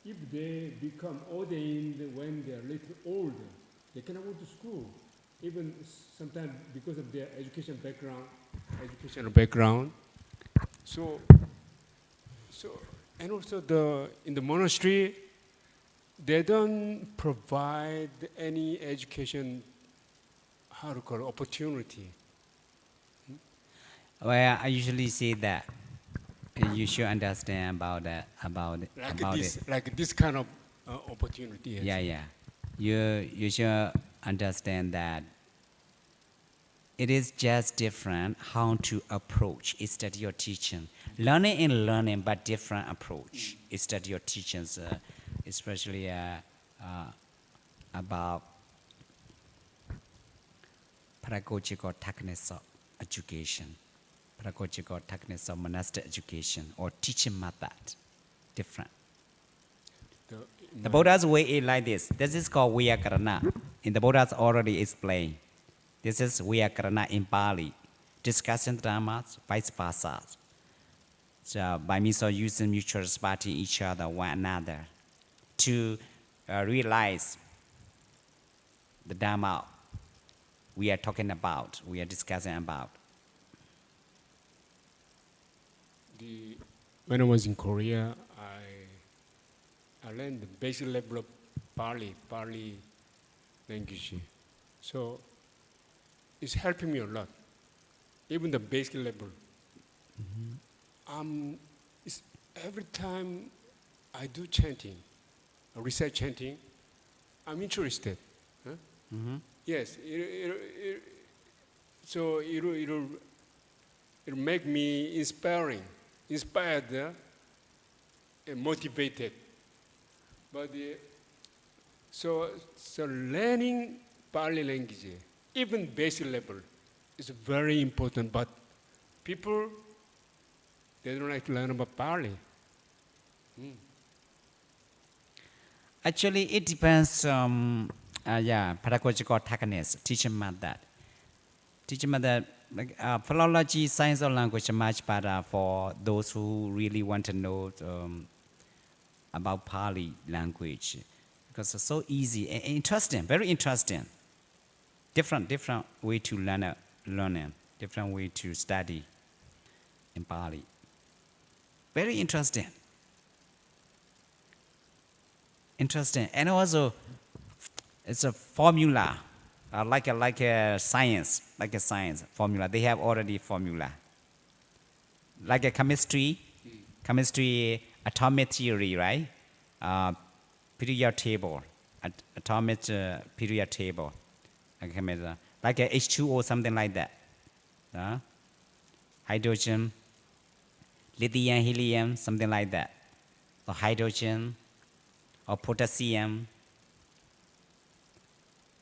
Speaker 2: if they become ordained when they are a little older, they cannot go to school. Even sometimes because of their educational background. So and also in the monastery, they don't provide any education, opportunity.
Speaker 1: Well, I usually say that you should understand about that,
Speaker 2: Like this kind of opportunity.
Speaker 1: Yeah. You should understand that it is just different how to approach instead of your teaching. Learning, but different approach instead of your teachings, especially about pedagogical techniques of education, pedagogical techniques of monastic education, or teaching method, different. The Buddha's way is like this. This is called Vyakarana. In the Buddha's already explained. This is Vyakarana in Pali. Discussing Dhammas, vice versa. So by means of using mutual respect in each other, one another, to realize the Dhamma we are talking about, we are discussing about.
Speaker 2: When I was in Korea, I learned the basic level of Pali language. So it's helping me a lot, even the basic level. Every time I do chanting, recite chanting, I'm interested. Huh? Yes, so it'll it make me inspired, and motivated. But so learning Pali language, even basic level, is very important. But people, they don't like to learn about Pali.
Speaker 1: Actually, it depends. Pedagogical techniques. Teach them that. Teach them that philology, science of language, are much better for those who really want to know about Pali language, because it's so easy and interesting, very interesting. Different way to learn it, different way to study in Pali. Very interesting. And also it's a formula, like a science formula. They have already formula, like a chemistry atomic theory, right? Periodic table, atomic periodic table, like a H2O, something like that. Hydrogen, lithium, helium, something like that. Or hydrogen, or potassium.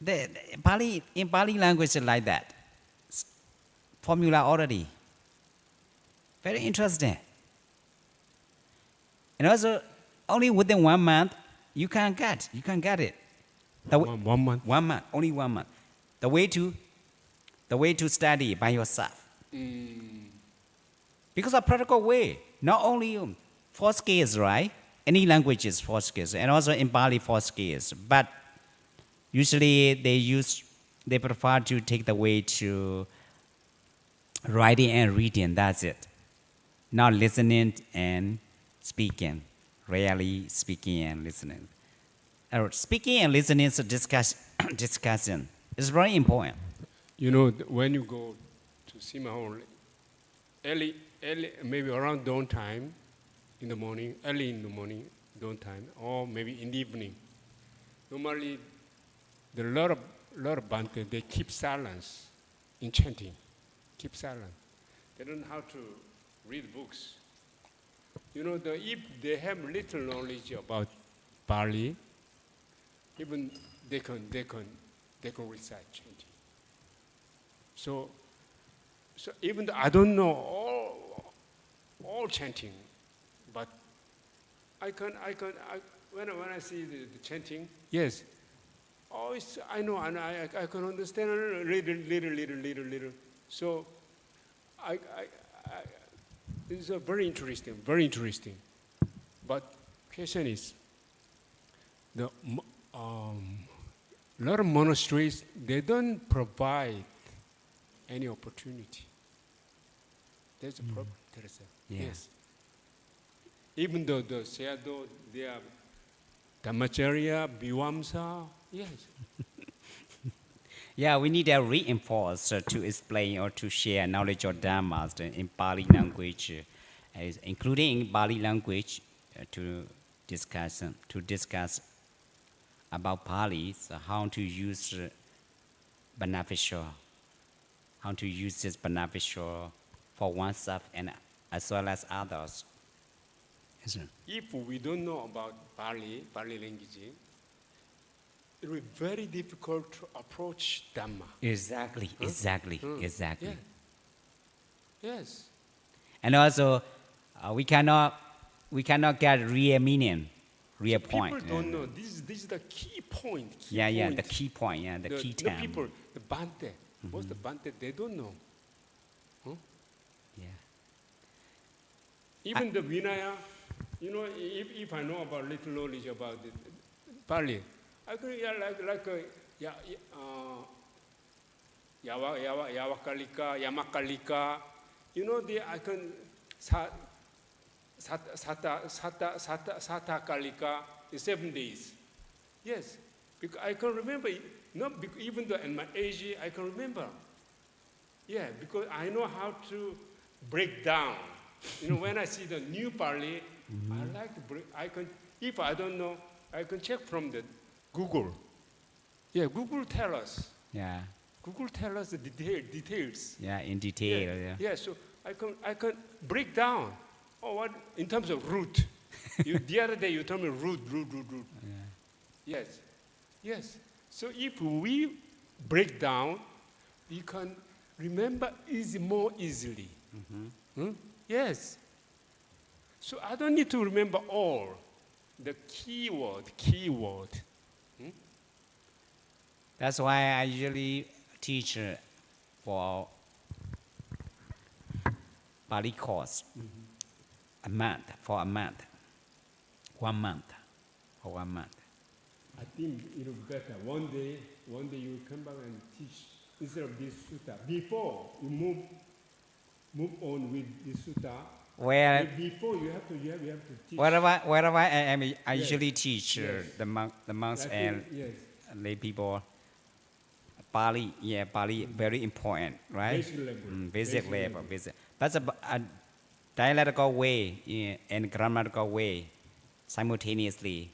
Speaker 1: In Pali language is like that. Formula already. Very interesting. And also, only within 1 month, you can get it.
Speaker 2: 1 month.
Speaker 1: 1 month, only 1 month. The way to study by yourself. Because of practical way, not only 4 skills, right? Any language is 4 skills, and also in Pali 4 skills. But usually they prefer to take the way to writing and reading. That's it. Not listening and speaking. Rarely speaking and listening. Speaking and listening is a discussion. It's very important.
Speaker 2: You know, when you go to Simahon, early, maybe around dawn time, early in the morning, dawn time, or maybe in the evening. Normally, there are a lot of Bante, they keep silence in chanting. Keep silent. They don't know how to read books. You know, if they have little knowledge about Pali, even they can recite chanting. So even though I don't know all chanting, but when I see the chanting, yes. Oh, I know, and I can understand a little. So, it's very interesting. But question is, a lot of monasteries, they don't provide any opportunity. There's a problem, Teresa.
Speaker 1: Yeah.
Speaker 2: Yes. Even though the Sayadaw, they are Dhammacharya, Vivamsa, yes.
Speaker 1: Yeah, we need to reinforce to explain or to share knowledge of Dhamma in Pali language, including in Pali language, to discuss about Pali, so how to use beneficial, how to use this beneficial for oneself and as well as others.
Speaker 2: If we don't know about Pali language, it will be very difficult to approach Dhamma.
Speaker 1: Exactly.
Speaker 2: Yeah. Yes.
Speaker 1: And also, we cannot get real meaning, real point.
Speaker 2: People don't know. This is the key point.
Speaker 1: The key point. The key term.
Speaker 2: The people, the Bante, most of the Bante, they don't know. Huh?
Speaker 1: Yeah.
Speaker 2: Even the Vinaya, you know, if I know about little knowledge about the Pali, I could Yamakalika, you know, I can Sata Kalika in 7 days. Yes, because I can remember, even though in my age, I can remember. Yeah, because I know how to break down. You know, when I see the new Pali, I like to break. If I don't know, I can check from the Google. Yeah, Google tell us.
Speaker 1: Yeah.
Speaker 2: Google tell us the details.
Speaker 1: Yeah, in detail.
Speaker 2: Yeah. So I can break down. Oh, what in terms of root? The other day you told me root.
Speaker 1: Yeah.
Speaker 2: Yes. So if we break down, we can remember more easily. Yes. So I don't need to remember all the keyword.
Speaker 1: That's why I usually teach for Pali course a month, for a month. 1 month. For 1 month.
Speaker 2: I think it'll be better. One day you will come back and teach instead of this sutta. Before you move on with this sutta.
Speaker 1: Where,
Speaker 2: before you have to teach.
Speaker 1: wherever I am, I
Speaker 2: Yes.
Speaker 1: usually teach
Speaker 2: Yes.
Speaker 1: the monks
Speaker 2: I
Speaker 1: and
Speaker 2: think, yes.
Speaker 1: lay people. Pali, Pali, very important, right?
Speaker 2: Basic level.
Speaker 1: Basic. That's a dialectical way and grammatical way simultaneously.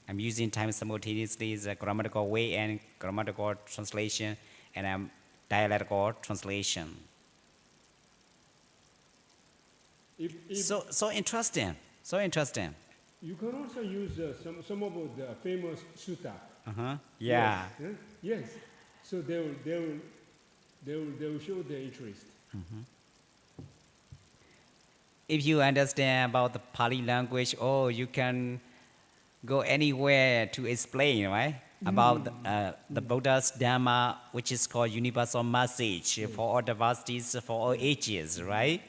Speaker 1: I'm using time simultaneously the grammatical way and grammatical translation and dialectical translation.
Speaker 2: If
Speaker 1: So interesting. So interesting.
Speaker 2: you can also use some of the famous sutta.
Speaker 1: Yeah.
Speaker 2: Yes. So they will show their interest.
Speaker 1: If you understand about the Pali language, you can go anywhere to explain, right? About the Buddha's Dharma, which is called universal message for all diversities, for all ages, right?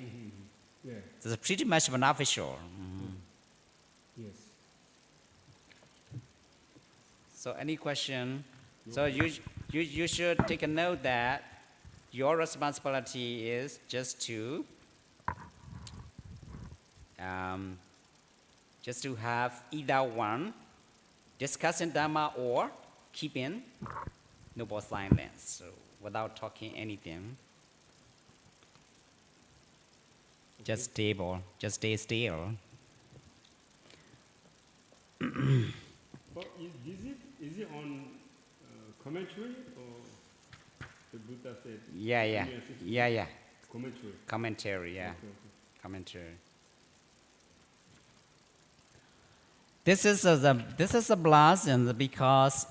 Speaker 2: Yeah.
Speaker 1: So it's pretty much beneficial.
Speaker 2: Yes.
Speaker 1: So any question? So you should take a note that your responsibility is just to have either one, discussing Dharma or keeping noble silence, so without talking anything. Just stable, just stay still.
Speaker 2: But is it on commentary or the Buddha said?
Speaker 1: Yeah. Commentary, yeah.
Speaker 2: Okay.
Speaker 1: Commentary. This is a blessing because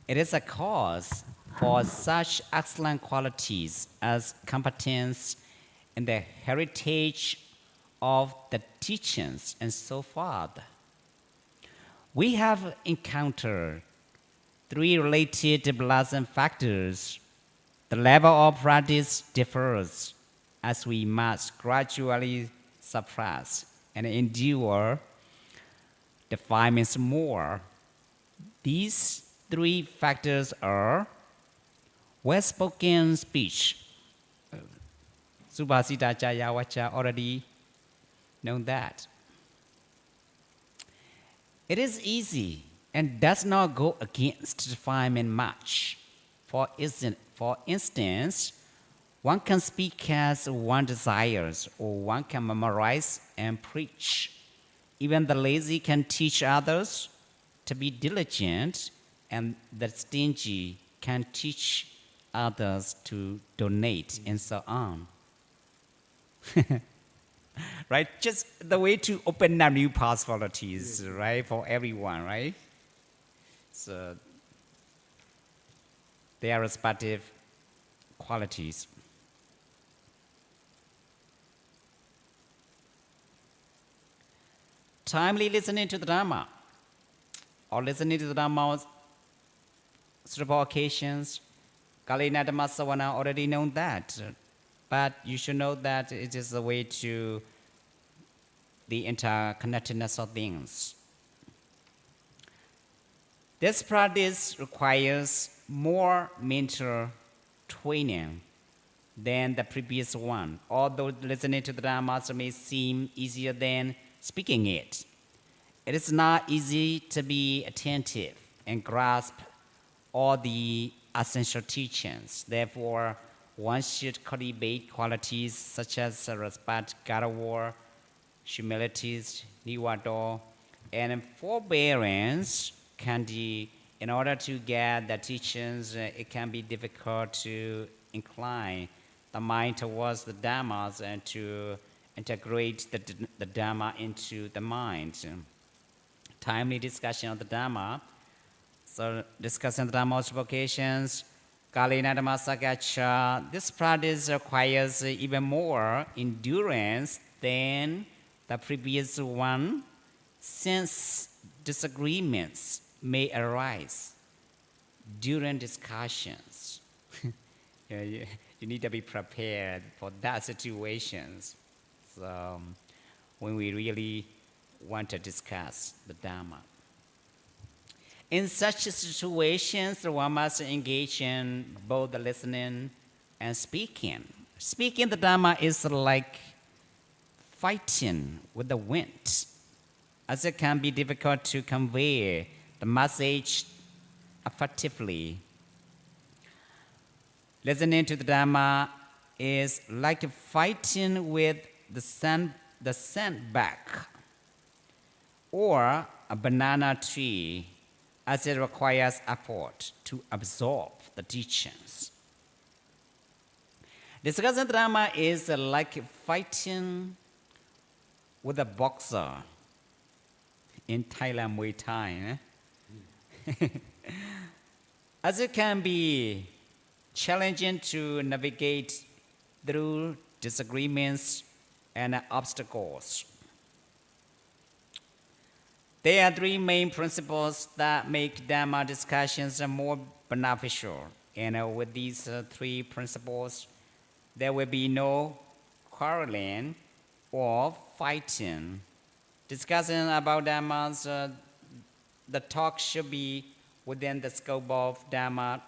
Speaker 1: it is a cause for such excellent qualities as competence and the heritage of the teachings and so forth. We have encountered 3 related blessing factors. The level of practice differs as we must gradually suppress and endure the 5 means more. These 3 factors are well-spoken speech. Subhasita Jaya Vacha already know that. It is easy and does not go against refinement much. For instance, one can speak as one desires, or one can memorize and preach. Even the lazy can teach others to be diligent, and the stingy can teach others to donate, and so on. Right? Just the way to open up new possibilities, right, for everyone, right? So, their respective qualities. Timely listening to the Dharma, or listening to the Dharma several occasions. Kalina Dhamma Savana already know that, but you should know that it is a way to the interconnectedness of things. This practice requires more mental training than the previous one, although listening to the Dharma may seem easier than speaking it. It is not easy to be attentive and grasp all the essential teachings. Therefore, one should cultivate qualities such as respect, gratitude, humility, niwado, and forbearance. In order to get the teachings, it can be difficult to incline the mind towards the Dhammas and to integrate the Dhamma into the mind. Timely discussion of the Dhamma. So discussing the Dhamma multiple occasions. Kalina Dhamma Sagacha. This practice requires even more endurance than the previous one, since disagreements may arise during discussions. You need to be prepared for that situations. So when we really want to discuss the Dhamma. In such situations, one must engage in both the listening and speaking. Speaking the Dhamma is like fighting with the wind, as it can be difficult to convey the message effectively. Listening to the Dhamma is like fighting with the sandbag or a banana tree, as it requires effort to absorb the teachings. Discussing the Dhamma is like fighting with a boxer in Thailand Muay Thai. As it can be challenging to navigate through disagreements and obstacles. There are three main principles that make Dhamma discussions more beneficial. And with these three principles, there will be no quarreling or fighting. Discussing about Dhammas, the talk should be within the scope of Dhamma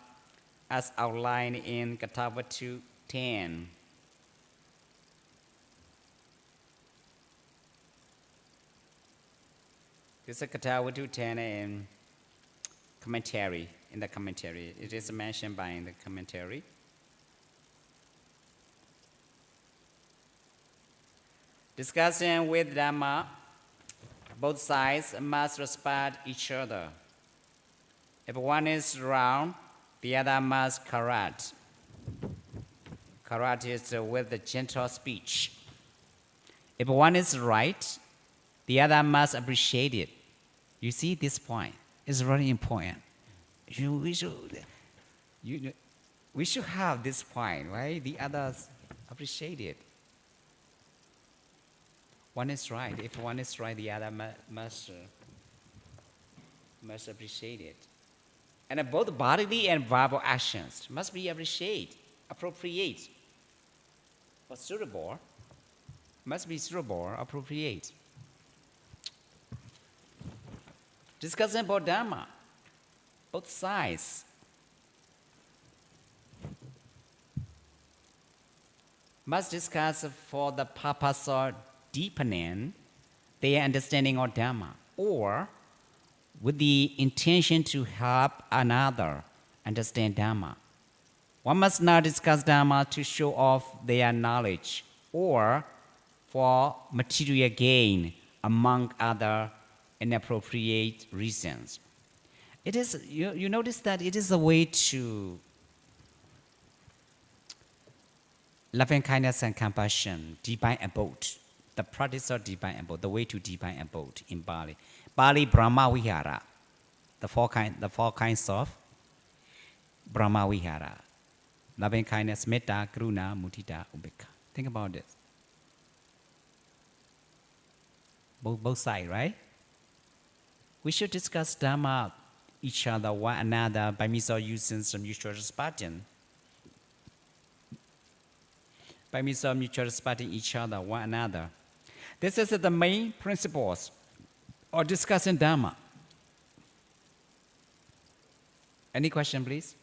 Speaker 1: as outlined in Kathavatu 10. This is Kathavatu 10 in commentary, in the commentary. It is mentioned by in the commentary. Discussing with Dhamma, both sides must respect each other. If one is wrong, the other must correct. Correct is with the gentle speech. If one is right, the other must appreciate it. You see, this point is very important. We should have this point, right? The others appreciate it. One is right. If one is right, the other must appreciate it. And both bodily and verbal actions must be appropriate, or suitable, must be suitable, appropriate. Discussing about Dhamma, both sides must discuss for the purpose of deepening their understanding of Dhamma, or with the intention to help another understand Dhamma. One must not discuss Dhamma to show off their knowledge or for material gain, among other inappropriate reasons. It is, you notice that it is a way to loving kindness and compassion, divine abode. The practice of divine abode, the way to divine abode in Bali. Bali Brahma Vihara, the four kinds of Brahma Vihara. Loving kindness, metta, karuna, mudita, ubekha. Think about this. Both sides, right? We should discuss Dhamma each other, one another, by means of using some mutual respecting. By means of mutual respecting each other, one another. This is the main principles of discussing Dhamma. Any question, please?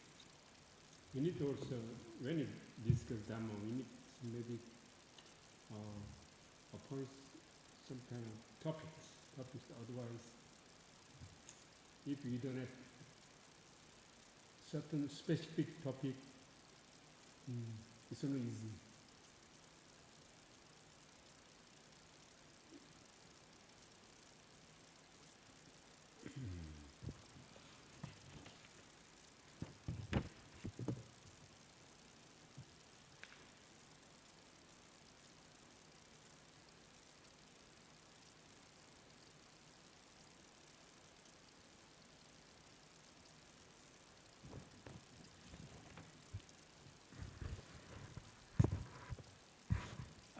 Speaker 2: We need to also, when you discuss Dhamma, we need to maybe appoint some kind of topics. Otherwise, if you don't have certain specific topic, it's not easy.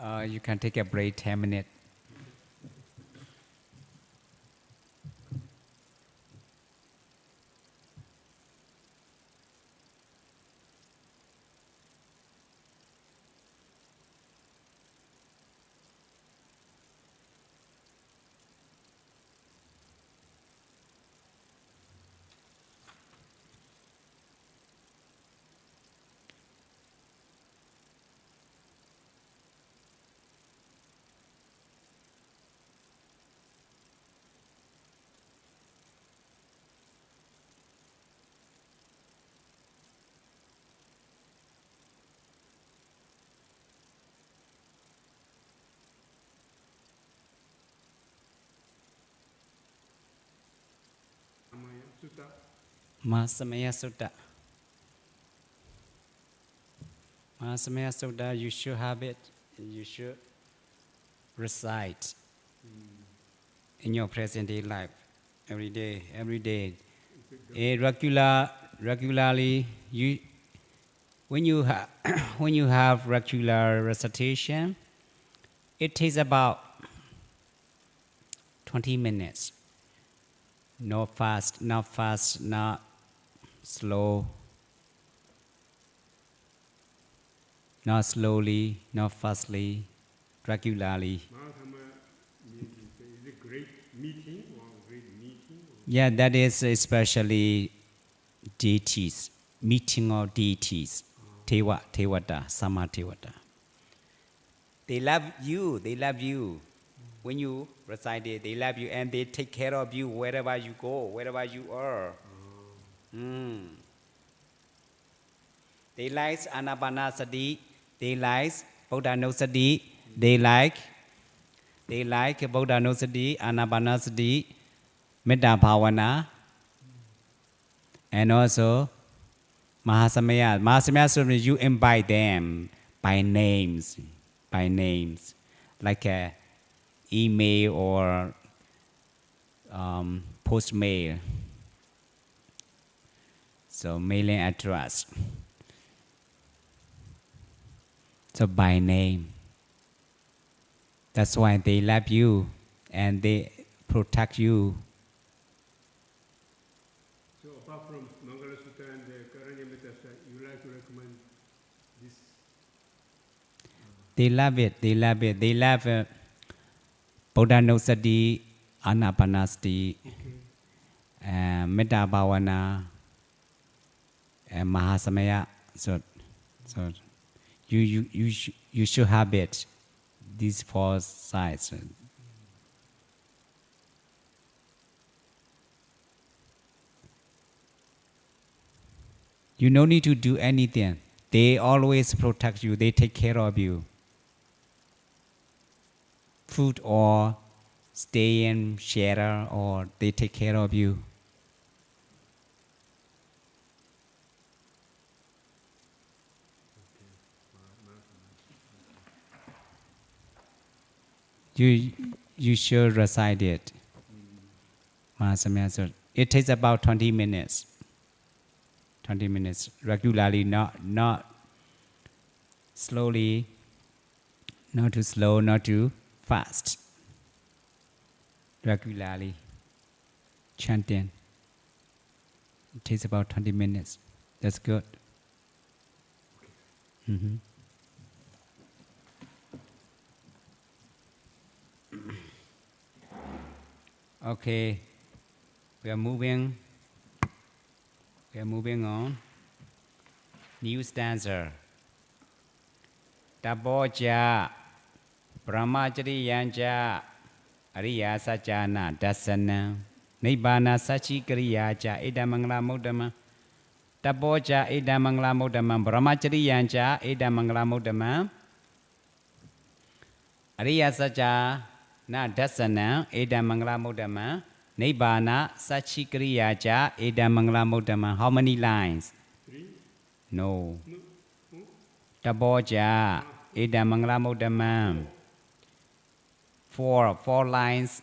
Speaker 1: You can take a break 10 minutes.
Speaker 2: Sutta.
Speaker 1: Mahasamaya Sutta. Mahasamaya Sutta, you should have it. You should recite in your present day life every day. Regularly, when you have regular recitation, it takes about 20 minutes. Not fast, not slow, not slowly, not fastly, regularly.
Speaker 2: Is it great meeting or great meeting?
Speaker 1: Yeah, that is especially deities, meeting of deities, Tevata, Sama Tevata. They love you. When you recite it, they love you and they take care of you wherever you go, wherever you are. They like Anapanasati, they like Bodhanusati, they like Bodhanusati, Anapanasati, Metta Bhavana, and also Mahasamaya. Mahasamaya, so you invite them by names, like a email or post mail. So mailing address. So by name. That's why they love you and they protect you.
Speaker 2: So apart from Mangala Sutta and the Karanya Metta, you like to recommend this?
Speaker 1: They love it. They love Bodhanusati, Anapanasati, Metta Bhavana, and Mahasamaya. So you should have it. These four sides. You no need to do anything. They always protect you. They take care of you. Food or stay in shelter or they take care of you. You should recite it. Mahasamaya. It takes about 20 minutes. 20 minutes regularly, not slowly, not too slow, not too fast. Regularly chanting. It takes about 20 minutes. That's good. Okay, we are moving on. New stanza. Taboja Brahmachari Yanja Ariya Sajana Dasana Nibbana Sachi Kriyaja Idamangla Modama Taboja Idamangla Modama Brahmachari Yanja Idamangla Modama Ariya Saja Na Dasana Idamangla Modama Nibbana Sachi Kriyaja Idamangla Modama. How many lines?
Speaker 2: 3?
Speaker 1: No. Taboja Idamangla Modama. Four lines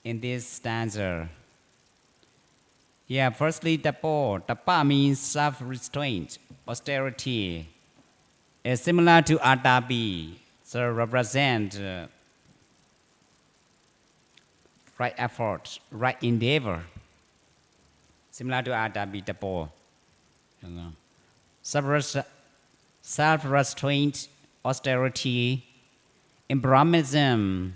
Speaker 1: in this stanza. Yeah, firstly, tapo. Tapa means self-restraint, austerity. It's similar to atapi. So represent right effort, right endeavor. Similar to Adabi Tapo. Self-restraint, austerity, in Brahmanism,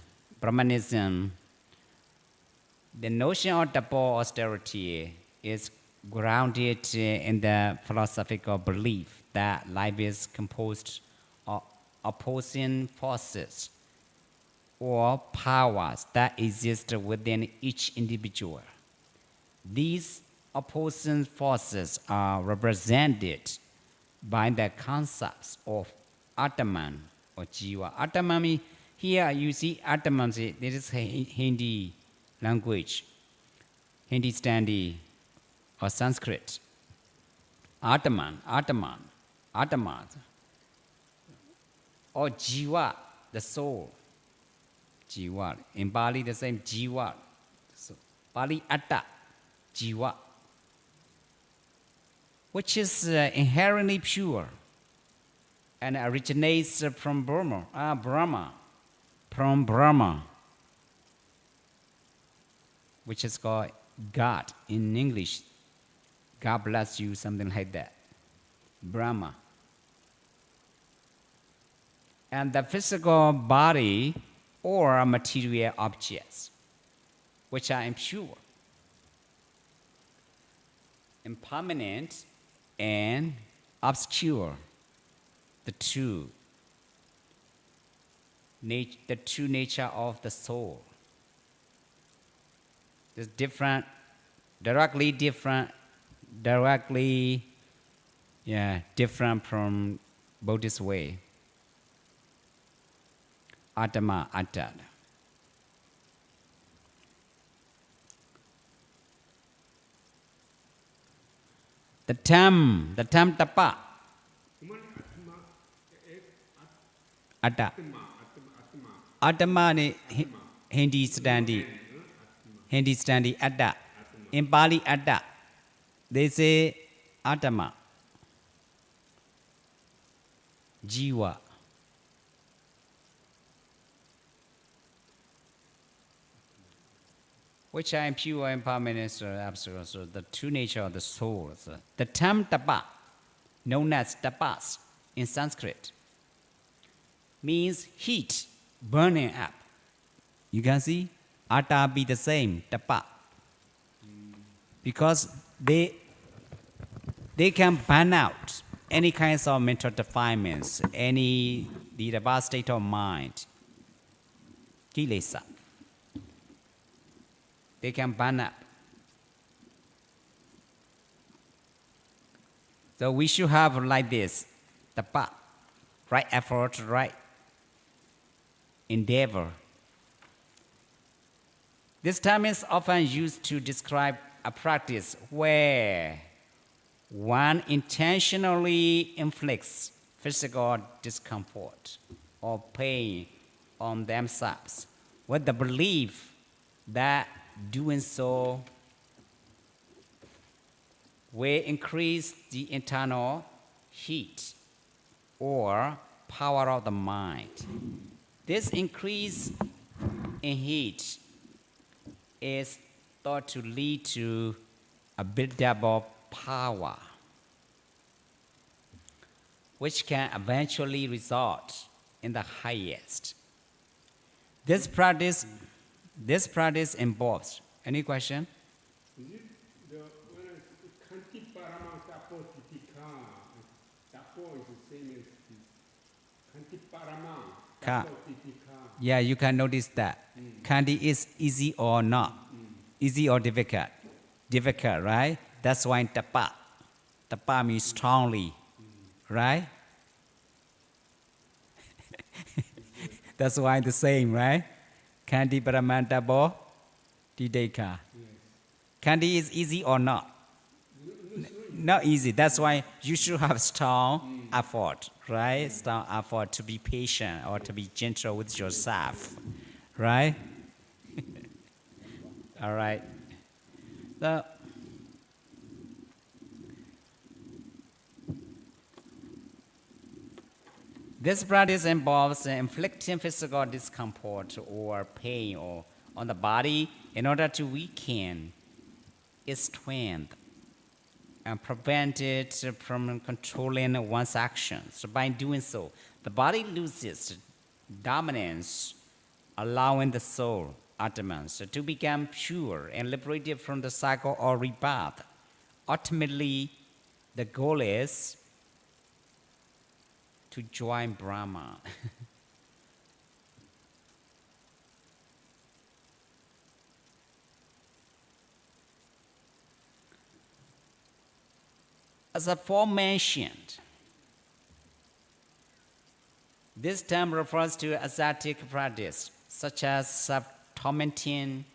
Speaker 1: the notion of Tapo austerity is grounded in the philosophical belief that life is composed of opposing forces or powers that exist within each individual. These opposing forces are represented by the concepts of Atman or Jiva. Atman means, here you see Atman, this is Hindi language, Hindi standard or Sanskrit. Atman, or Jiva, the soul. Jiva. In Pali, the same Jiva. So, Pali Atta, Jiva, which is inherently pure and originates from Brahma, which is called God in English. God bless you, something like that. Brahma. And the physical body or material objects, which are impure, impermanent, and obscure, the true nature of the soul. It's different, directly different from Buddhist way. Atma, Atta. The term tapa, Atta. Atma ni Hindi standard, Atta. In Pali, Atta. They say Atma, Jiva. Which are impure, impermanent, or absolute, so the true nature of the soul. The term tapa, known as tapas in Sanskrit, means heat, burning up. You can see, atta be the same, tapa. Because they can burn out any kinds of mental defilements, the bad state of mind, kilesa. They can burn up. So we should have like this, tapa, right effort, right endeavor. This term is often used to describe a practice where one intentionally inflicts physical discomfort or pain on themselves with the belief that doing so will increase the internal heat or power of the mind. This increase in heat is thought to lead to a buildup of power, which can eventually result in the highest. This practice involves. Any question?
Speaker 2: Is it the Kanti Parama Tapo Titika? Tapo is the same as Kanti Parama Tapo Titika.
Speaker 1: Yeah, you can notice that. Kanti is easy or not. Easy or difficult. Difficult, right? That's why tapa. Tapa means strongly, right? That's why the same, right? Kanti Paramantabo Tideka. Kanti is easy or not? Not easy. That's why you should have strong effort, right? Strong effort to be patient or to be gentle with yourself, right? All right. So, This practice involves inflicting physical discomfort or pain on the body in order to weaken its strength and prevent it from controlling one's actions. By doing so, the body loses dominance, allowing the soul, Atman, to become pure and liberated from the cycle of rebirth. Ultimately, the goal is to join Brahma. As aforementioned, this term refers to ascetic practice, such as self-tormenting,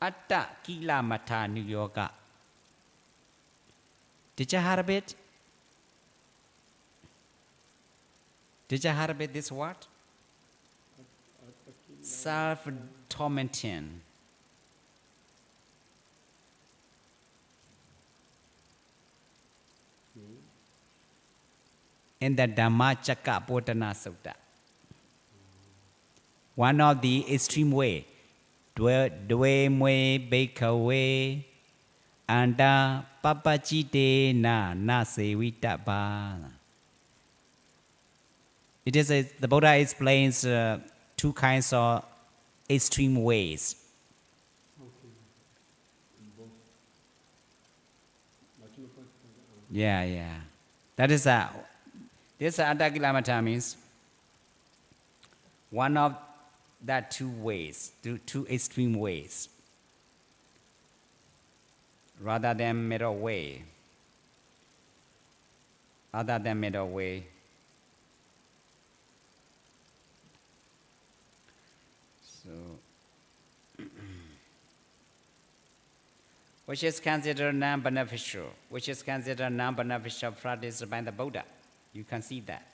Speaker 1: atta kila mata nu yoga. Did you hear of it? Did you hear about this word? Self-tormenting. In the Dhammacakkappavattana Sutta, one of the extreme way, dve mwe bhikkhave anda papachite na sevittabha. It is the Buddha explains two kinds of extreme ways. Yeah. That is this Attakilamata means one of that two ways, two extreme ways, rather than middle way. Other than middle way. So, which is considered non-beneficial, practice by the Buddha. You can see that.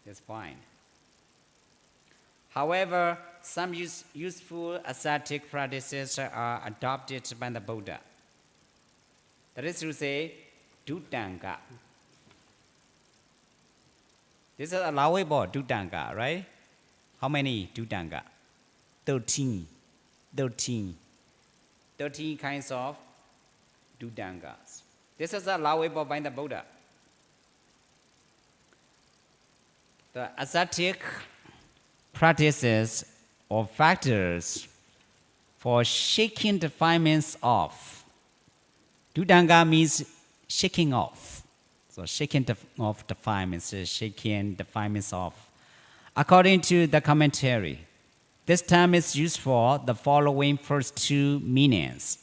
Speaker 1: That's fine. However, some useful ascetic practices are adopted by the Buddha. That is to say, Dutanga. This is allowable, Dutanga, right? How many Dutanga? 13 kinds of Dutangas. This is allowable by the Buddha. The ascetic practices or factors for shaking defilements off. Dutanga means shaking off. So shaking off defilements is shaking defilements off. According to the commentary, this term is used for the following first two meanings.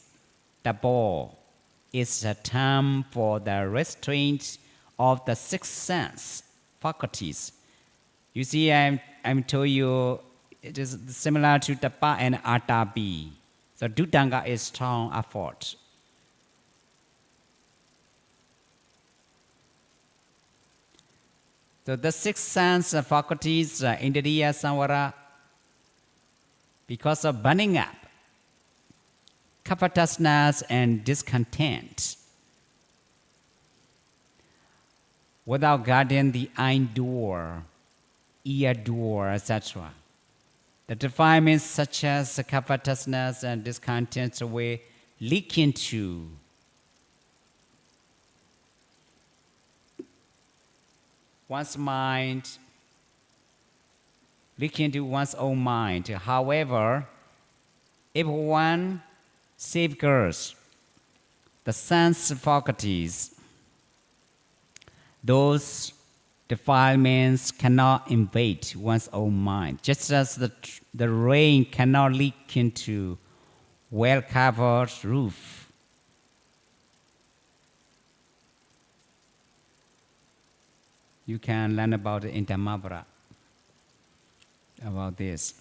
Speaker 1: The ball is a term for the restraint of the sixth sense faculties. You see, I'm told you it is similar to Tapa and Atapi. So Dutanga is strong effort. So the sixth sense faculties, Indriya Samvara, because of burning up, covetousness and discontent, without guarding the eye door, ear door, etc. The defilements such as covetousness and discontent will leak into one's mind, leak into one's own mind. However, if one safeguards the sense faculties, those defilements cannot invade one's own mind, just as the rain cannot leak into well-covered roof. You can learn about it in Dhammavara, about this.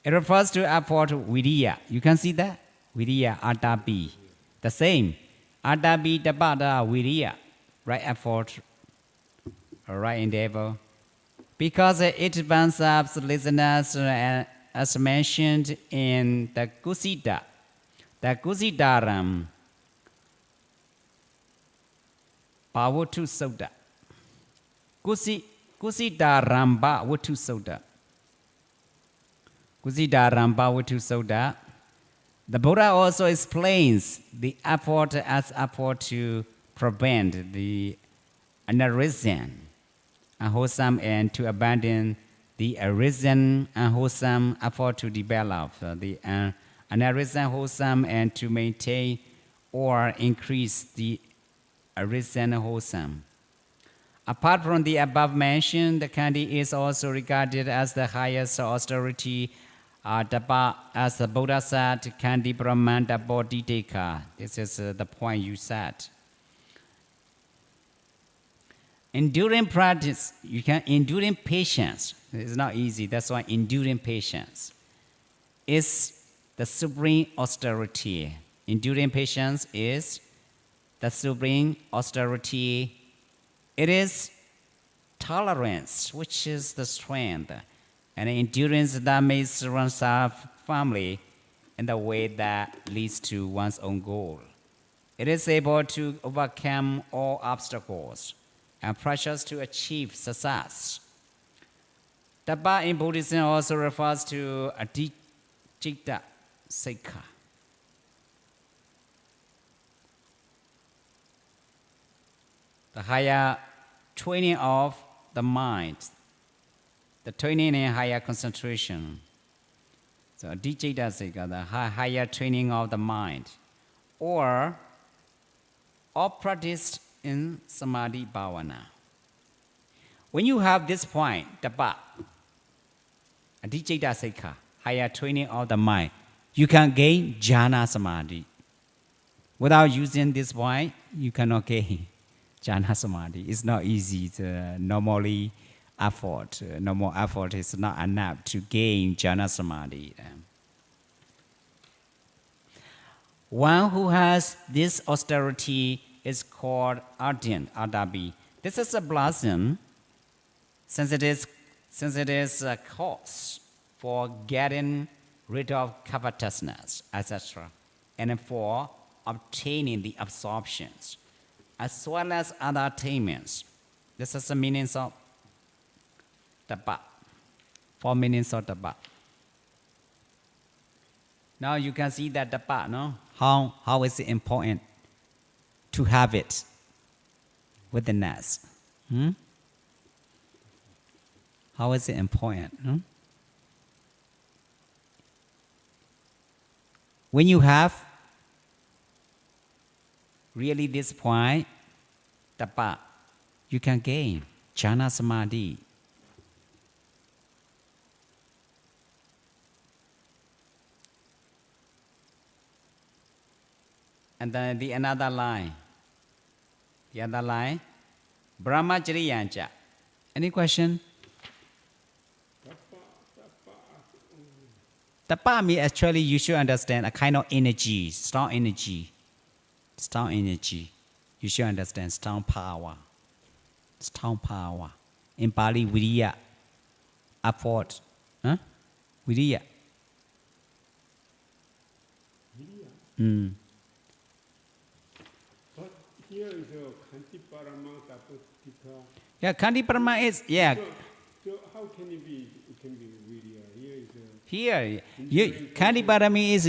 Speaker 1: It refers to effort viriya. You can see that? Viriya, atapi. The same. Atapi, tapada, viriya. Right effort, right endeavor. Because it burns up listeners as mentioned in the Kusita. The Kusitaram Pawutu Sutta. Kusita Ramba Wutu Sutta. Kusita Ramba Wutu Sutta. The Buddha also explains the effort as effort to prevent the unarisen, unwholesome, and to abandon the arisen, unwholesome effort to develop the unarisen, wholesome, and to maintain or increase the arisen, wholesome. Apart from the above mentioned, the Khandi is also regarded as the highest austerity Dapa, as the Buddha said, Khandi Brahmanda Bodhideka. This is the point you said. Enduring practice, enduring patience. It's not easy. That's why enduring patience is the supreme austerity. Enduring patience is the supreme austerity. It is tolerance, which is the strength, and endurance that makes oneself firmly in the way that leads to one's own goal. It is able to overcome all obstacles and pressures to achieve success. Tapa in Buddhism also refers to adhicitta sikha. The higher training of the mind, the training in higher concentration. So adhicitta sikha, the higher training of the mind, or practiced in samadhi bhavana. When you have this point, tapa, adhicitta sikha, higher training of the mind, you can gain jhana samadhi. Without using this point, you cannot gain jhana samadhi. It's not easy. Normally, normal effort is not enough to gain jhana samadhi. One who has this austerity is called ardent, adabi. This is a blossom, since it is a cause for getting rid of covetousness, etc., and for obtaining the absorptions, as well as other attainments. This is the meanings of tapa. 4 meanings of tapa. Now you can see that tapa, no? How is it important to have it within us? How is it important? When you have really this point, tapa, you can gain jhana samadhi. And then the another line. The other line, brahmacharyancha. Any question? Tapa means actually you should understand a kind of energy, strong energy. Strong energy. You should understand strong power. Strong power. In Pali, viriya. Effort. Huh? Viriya.
Speaker 2: But here is a Kanti Parama Tapatika.
Speaker 1: Yeah, Kanti Parama is, yeah.
Speaker 2: So how can it be? It can be Virya.
Speaker 1: Here, Kanti Parami is,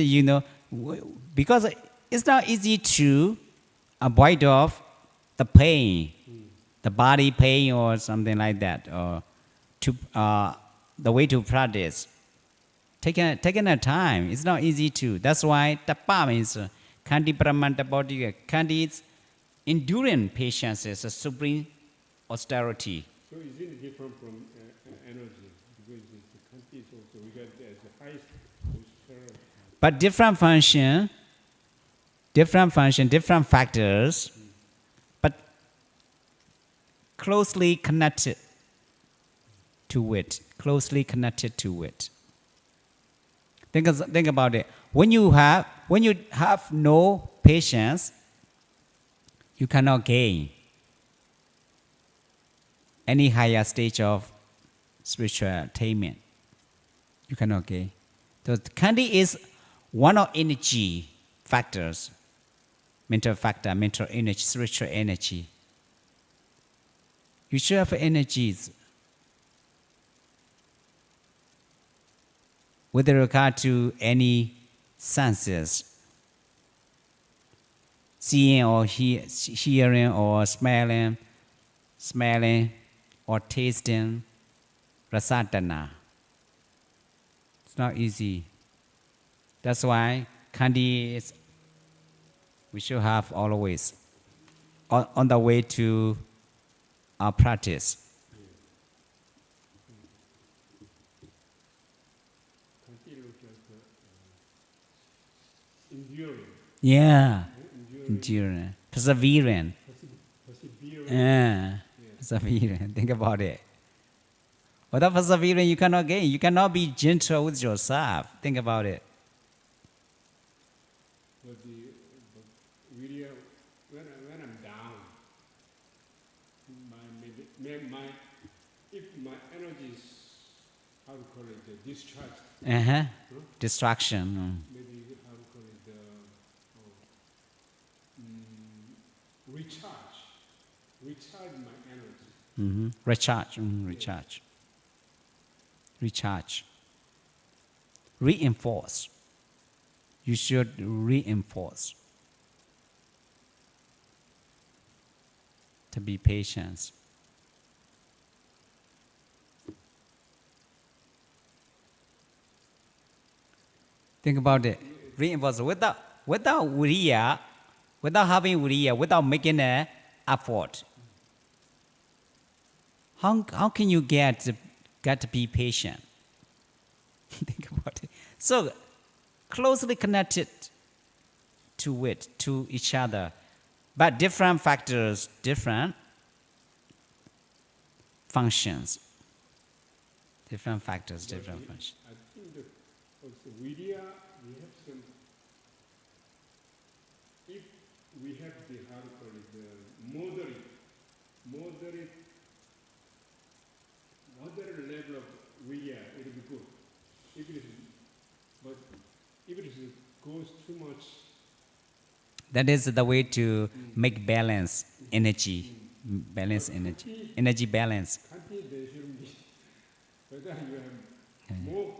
Speaker 1: because it's not easy to avoid of the pain, the body pain or something like that, or the way to practice. Taking a time, it's not easy to. That's why tapa means Kanti Paramanta Bodhika. Kanti is enduring patience, is a supreme austerity.
Speaker 2: So is it different from energy? Because the Kanti is also regarded as the highest austerity.
Speaker 1: But different function, different factors, but closely connected to it. Closely connected to it. Think about it. When you have no patience, you cannot gain any higher stage of spiritual attainment. You cannot gain. So Kanti is one of energy factors, mental factor, mental energy, spiritual energy. You should have energies. With regard to any senses, seeing or hearing or smelling or tasting, rasatana. It's not easy. That's why Khandi is, we should have always on the way to our practice.
Speaker 2: Continue just enduring.
Speaker 1: Yeah, endurance, persevering.
Speaker 2: Persevering.
Speaker 1: Yeah, persevering. Think about it. Without persevering, you cannot gain. You cannot be gentle with yourself. Think about it.
Speaker 2: But video, when I'm down, if my energy is, how to call it, discharged.
Speaker 1: Distraction.
Speaker 2: Maybe how to call it, recharge my energy.
Speaker 1: Recharge. Reinforce. You should reinforce. To be patient. Think about it. Reinforce without viriya, without having viriya, without making an effort. How can you get to be patient? Think about it. So closely connected to each other, but different factors, different functions. Different factors, different functions.
Speaker 2: I think that also Vidya, we have some, if we have the, how to call it, the moderate level of Vidya, it will be good. If it goes too much.
Speaker 1: That is the way to make balance energy. Balance energy. Energy balance.
Speaker 2: There should be whether you have more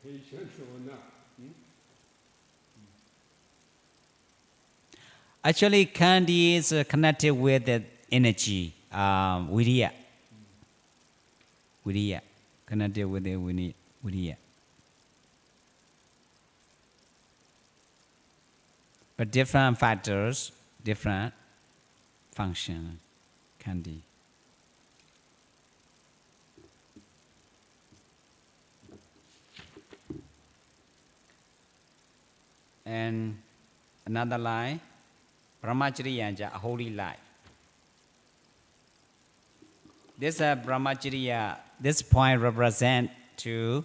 Speaker 2: patience or not.
Speaker 1: Actually, Kandi is connected with the energy, Viriya. Viriya. Connected with the Viriya. But different factors, different function, Kandi. And another line, Brahmacharya, a holy life. This Brahmacharya, this point represents to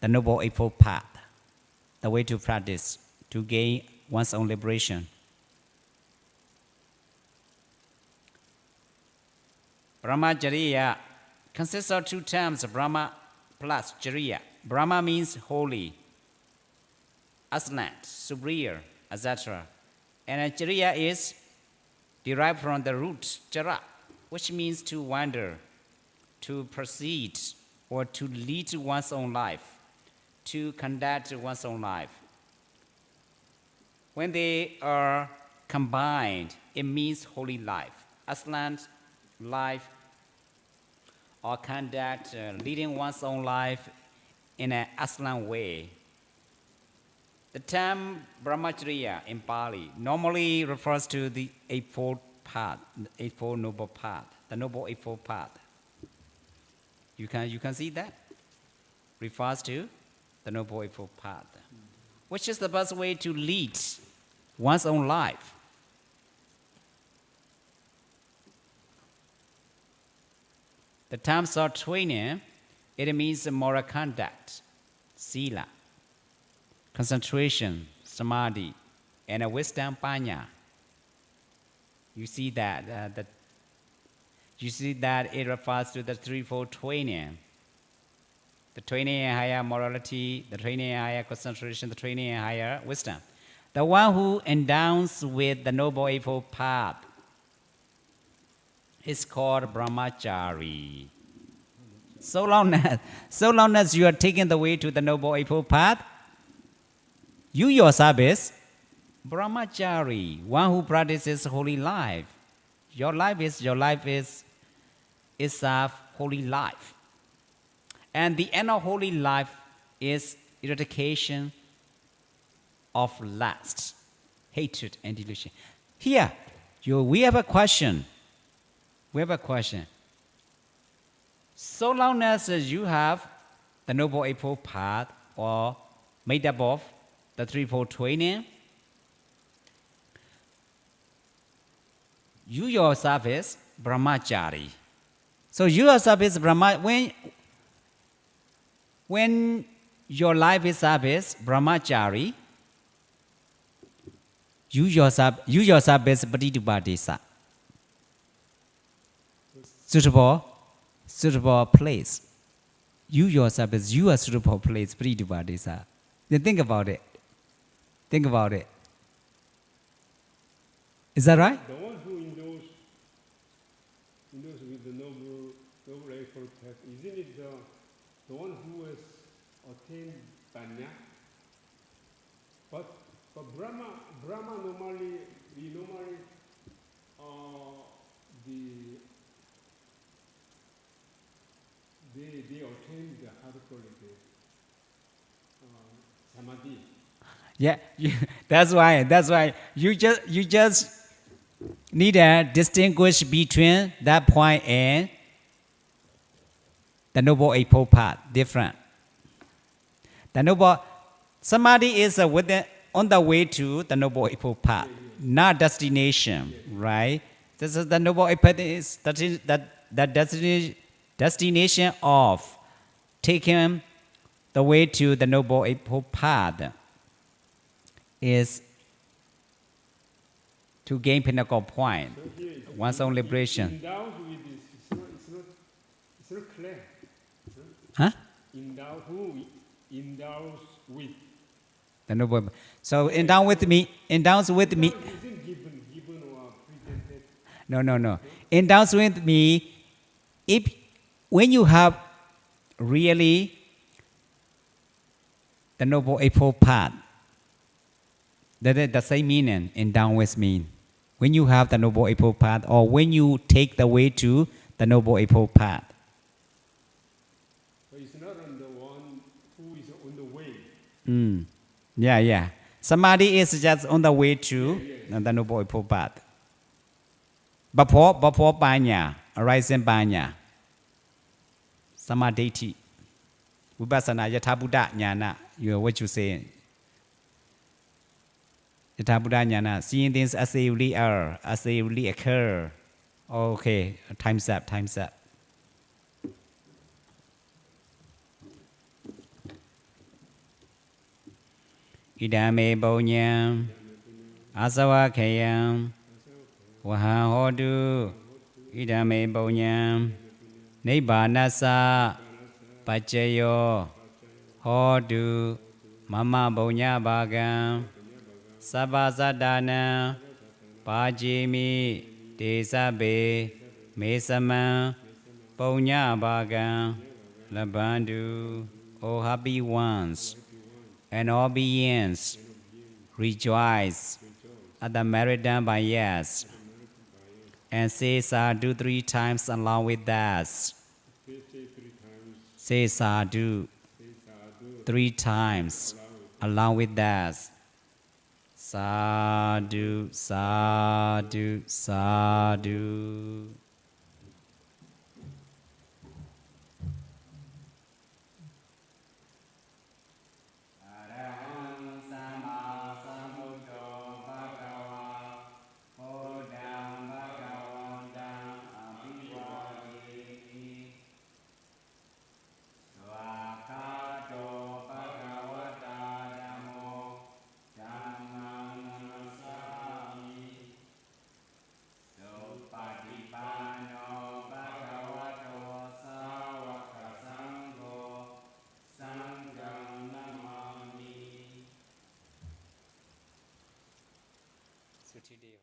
Speaker 1: the Noble Eightfold Path, the way to practice, to gain one's own liberation. Brahmacharya consists of two terms, Brahma plus Charya. Brahma means holy, excellent, superior, etc. And Charya is derived from the root chara, which means to wander, to proceed, or to lead one's own life, to conduct one's own life. When they are combined, it means holy life, excellent life, or conduct, leading one's own life in an excellent way. The term Brahmacharya in Pali normally refers to the Eightfold Path, the Eightfold Noble Path, the Noble Eightfold Path. You can see that? Refers to the Noble Eightfold Path, which is the best way to lead one's own life. The terms of training, it means moral conduct, sila, concentration, samadhi, and wisdom, panya. You see that it refers to the threefold training. The training in higher morality, the training in higher concentration, the training in higher wisdom. The one who endows with the Noble Eightfold Path is called brahmachari. So long as you are taking the way to the Noble Eightfold Path, you yourself is brahmachari, one who practices holy life. Your life is a holy life. And the end of holy life is eradication of lust, hatred, and delusion. Here, we have a question. So long as you have the Noble Eightfold Path or made up of the threefold training, you yourself is brahmachari. So you yourself is when your life is up is brahmachari, you yourself is pratitubhadesa. Suitable place. You yourself is a suitable place, pratitubhadesa. Then think about it. Is that right?
Speaker 2: The one who endows with the noble eightfold path, isn't it the one who has attained Tanya? But Brahma normally they attain the how to call it samadhi.
Speaker 1: Yeah, that's why you just need to distinguish between that point and the Noble Eightfold Path. Different. The Noble Samadhi is on the way to the Noble Eightfold Path, not destination, right? This is the Noble Eightfold Path is that destination of taking the way to the Noble Eightfold Path is to gain pinnacle point, one's own liberation.
Speaker 2: Endowed with this, it's not clear.
Speaker 1: Huh?
Speaker 2: Endows with.
Speaker 1: The Noble. So endows with me.
Speaker 2: Isn't given or presented.
Speaker 1: No. Endows with me. When you have really the Noble Eightfold Path, the same meaning endow with me. When you have the Noble Eightfold Path, or when you take the way to the Noble Eightfold Path.
Speaker 2: But it's not on the one who is on the way.
Speaker 1: Yeah. Samadhi is just on the way to the Noble Eightfold Path. Before Panya, arising Panya. Samadhi. Vipassana, Yatha Buddha Jnana. What you say? Yatha Buddha Jnana. Seeing things as they really are, as they really occur. Okay, time's up. Idame Bonyam Asawa Kayam Waha Hodu Idame Bonyam Nibbanasa Pachayo Hodu Mama Bonya Bagam Sabazadana Pajimi Desabe Mesama Bonya Bagam Labandu. O happy ones and all beings rejoice at the merit done by us, and say sadhu 3 times along with us. Say sadhu 3 times along with us. Sadhu, sadhu, sadhu. Today,